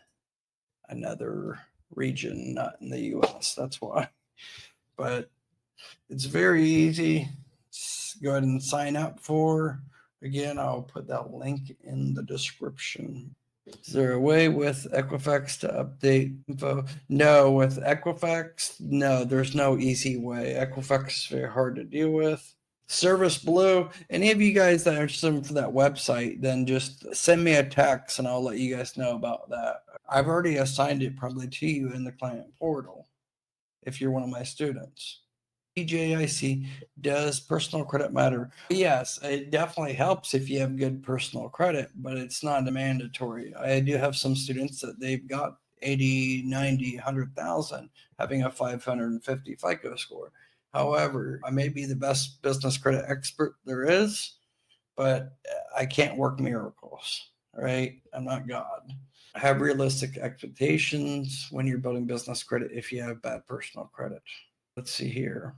another region, not in the US. That's why. But it's very easy. Just go ahead and sign up Again, I'll put that link in the description. Is there a way with Equifax to update info? No, with Equifax, no, there's no easy way. Equifax is very hard to deal with. Service Blue, any of you guys that are interested for that website, then just send me a text and I'll let you guys know about that. I've already assigned it probably to you in the client portal if you're one of my students. PJIC, does personal credit matter? Yes, it definitely helps if you have good personal credit, but it's not mandatory. I do have some students that they've got 80, 90, 100,000 having a 550 FICO score. However, I may be the best business credit expert there is, but I can't work miracles, right? I'm not God. Have realistic expectations when you're building business credit if you have bad personal credit. Let's see here.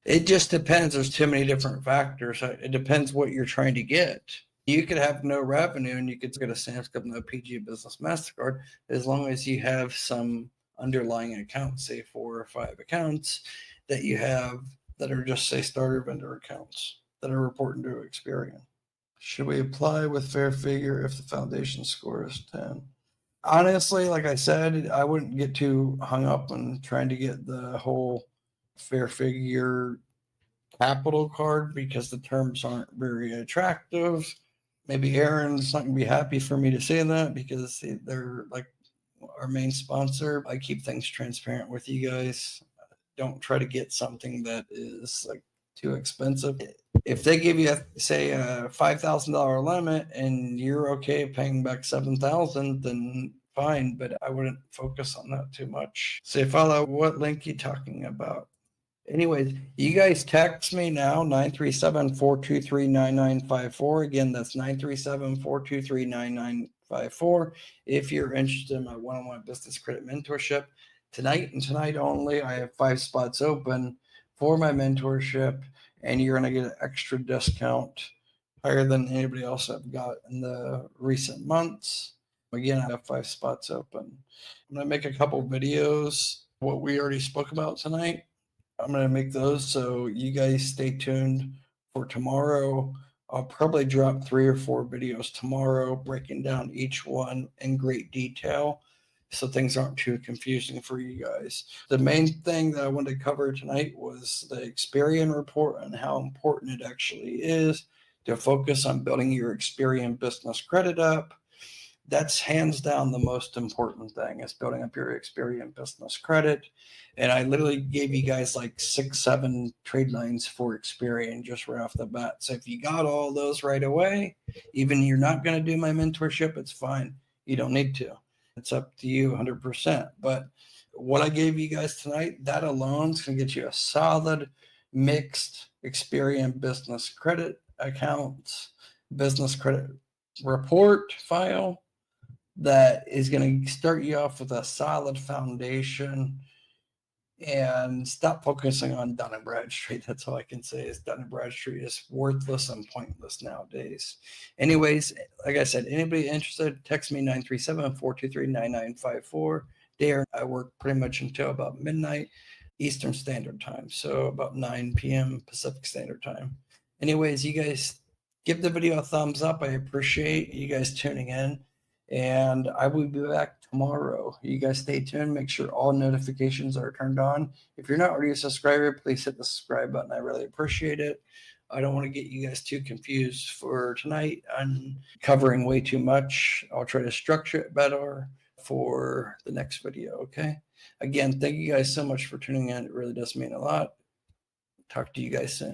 It just depends. There's too many different factors. It depends what you're trying to get. You could have no revenue and you could get a Sam's Club, no PG Business MasterCard, as long as you have some underlying accounts, say 4 or 5 accounts that you have that are just, say, starter vendor accounts that are reporting to Experian. Should we apply with fair figure if the foundation score is 10? Honestly, like I said, I wouldn't get too hung up on trying to get the whole fair figure capital card because the terms aren't very attractive. Maybe Aaron's not going to be happy for me to say that because they're like our main sponsor. I keep things transparent with you guys. Don't try to get something that is like too expensive. If they give you, say, a $5,000 limit and you're okay paying back $7,000, then fine, but I wouldn't focus on that too much. Say, follow, what link you talking about? Anyways, you guys text me now, 937-423-9954. Again, that's 937-423-9954. If you're interested in my one-on-one business credit mentorship. Tonight and tonight only, I have 5 spots open for my mentorship, and you're going to get an extra discount higher than anybody else I've got in the recent months. Again, I have 5 spots open. I'm going to make a couple videos, what we already spoke about tonight. I'm going to make those. So you guys stay tuned for tomorrow. I'll probably drop 3 or 4 videos tomorrow, breaking down each one in great detail, so things aren't too confusing for you guys. The main thing that I wanted to cover tonight was the Experian report and how important it actually is to focus on building your Experian business credit up. That's hands down the most important thing, is building up your Experian business credit. And I literally gave you guys like 6-7 trade lines for Experian just right off the bat. So if you got all those right away, even you're not going to do my mentorship, it's fine. You don't need to. It's up to you 100%. But what I gave you guys tonight, that alone is going to get you a solid mixed Experian business credit accounts, business credit report file that is going to start you off with a solid foundation. And stop focusing on Dun & Bradstreet. That's all I can say, is Dun & Bradstreet is worthless and pointless nowadays. Anyways, like I said, anybody interested, text me 937-423-9954. There, I work pretty much until about midnight Eastern Standard Time, so about 9 p.m. Pacific Standard Time. Anyways, you guys give the video a thumbs up. I appreciate you guys tuning in. And I will be back tomorrow. You guys stay tuned. Make sure all notifications are turned on. If you're not already a subscriber, please hit the subscribe button. I really appreciate it. I don't want to get you guys too confused for tonight. I'm covering way too much. I'll try to structure it better for the next video, okay? Again, thank you guys so much for tuning in. It really does mean a lot. Talk to you guys soon.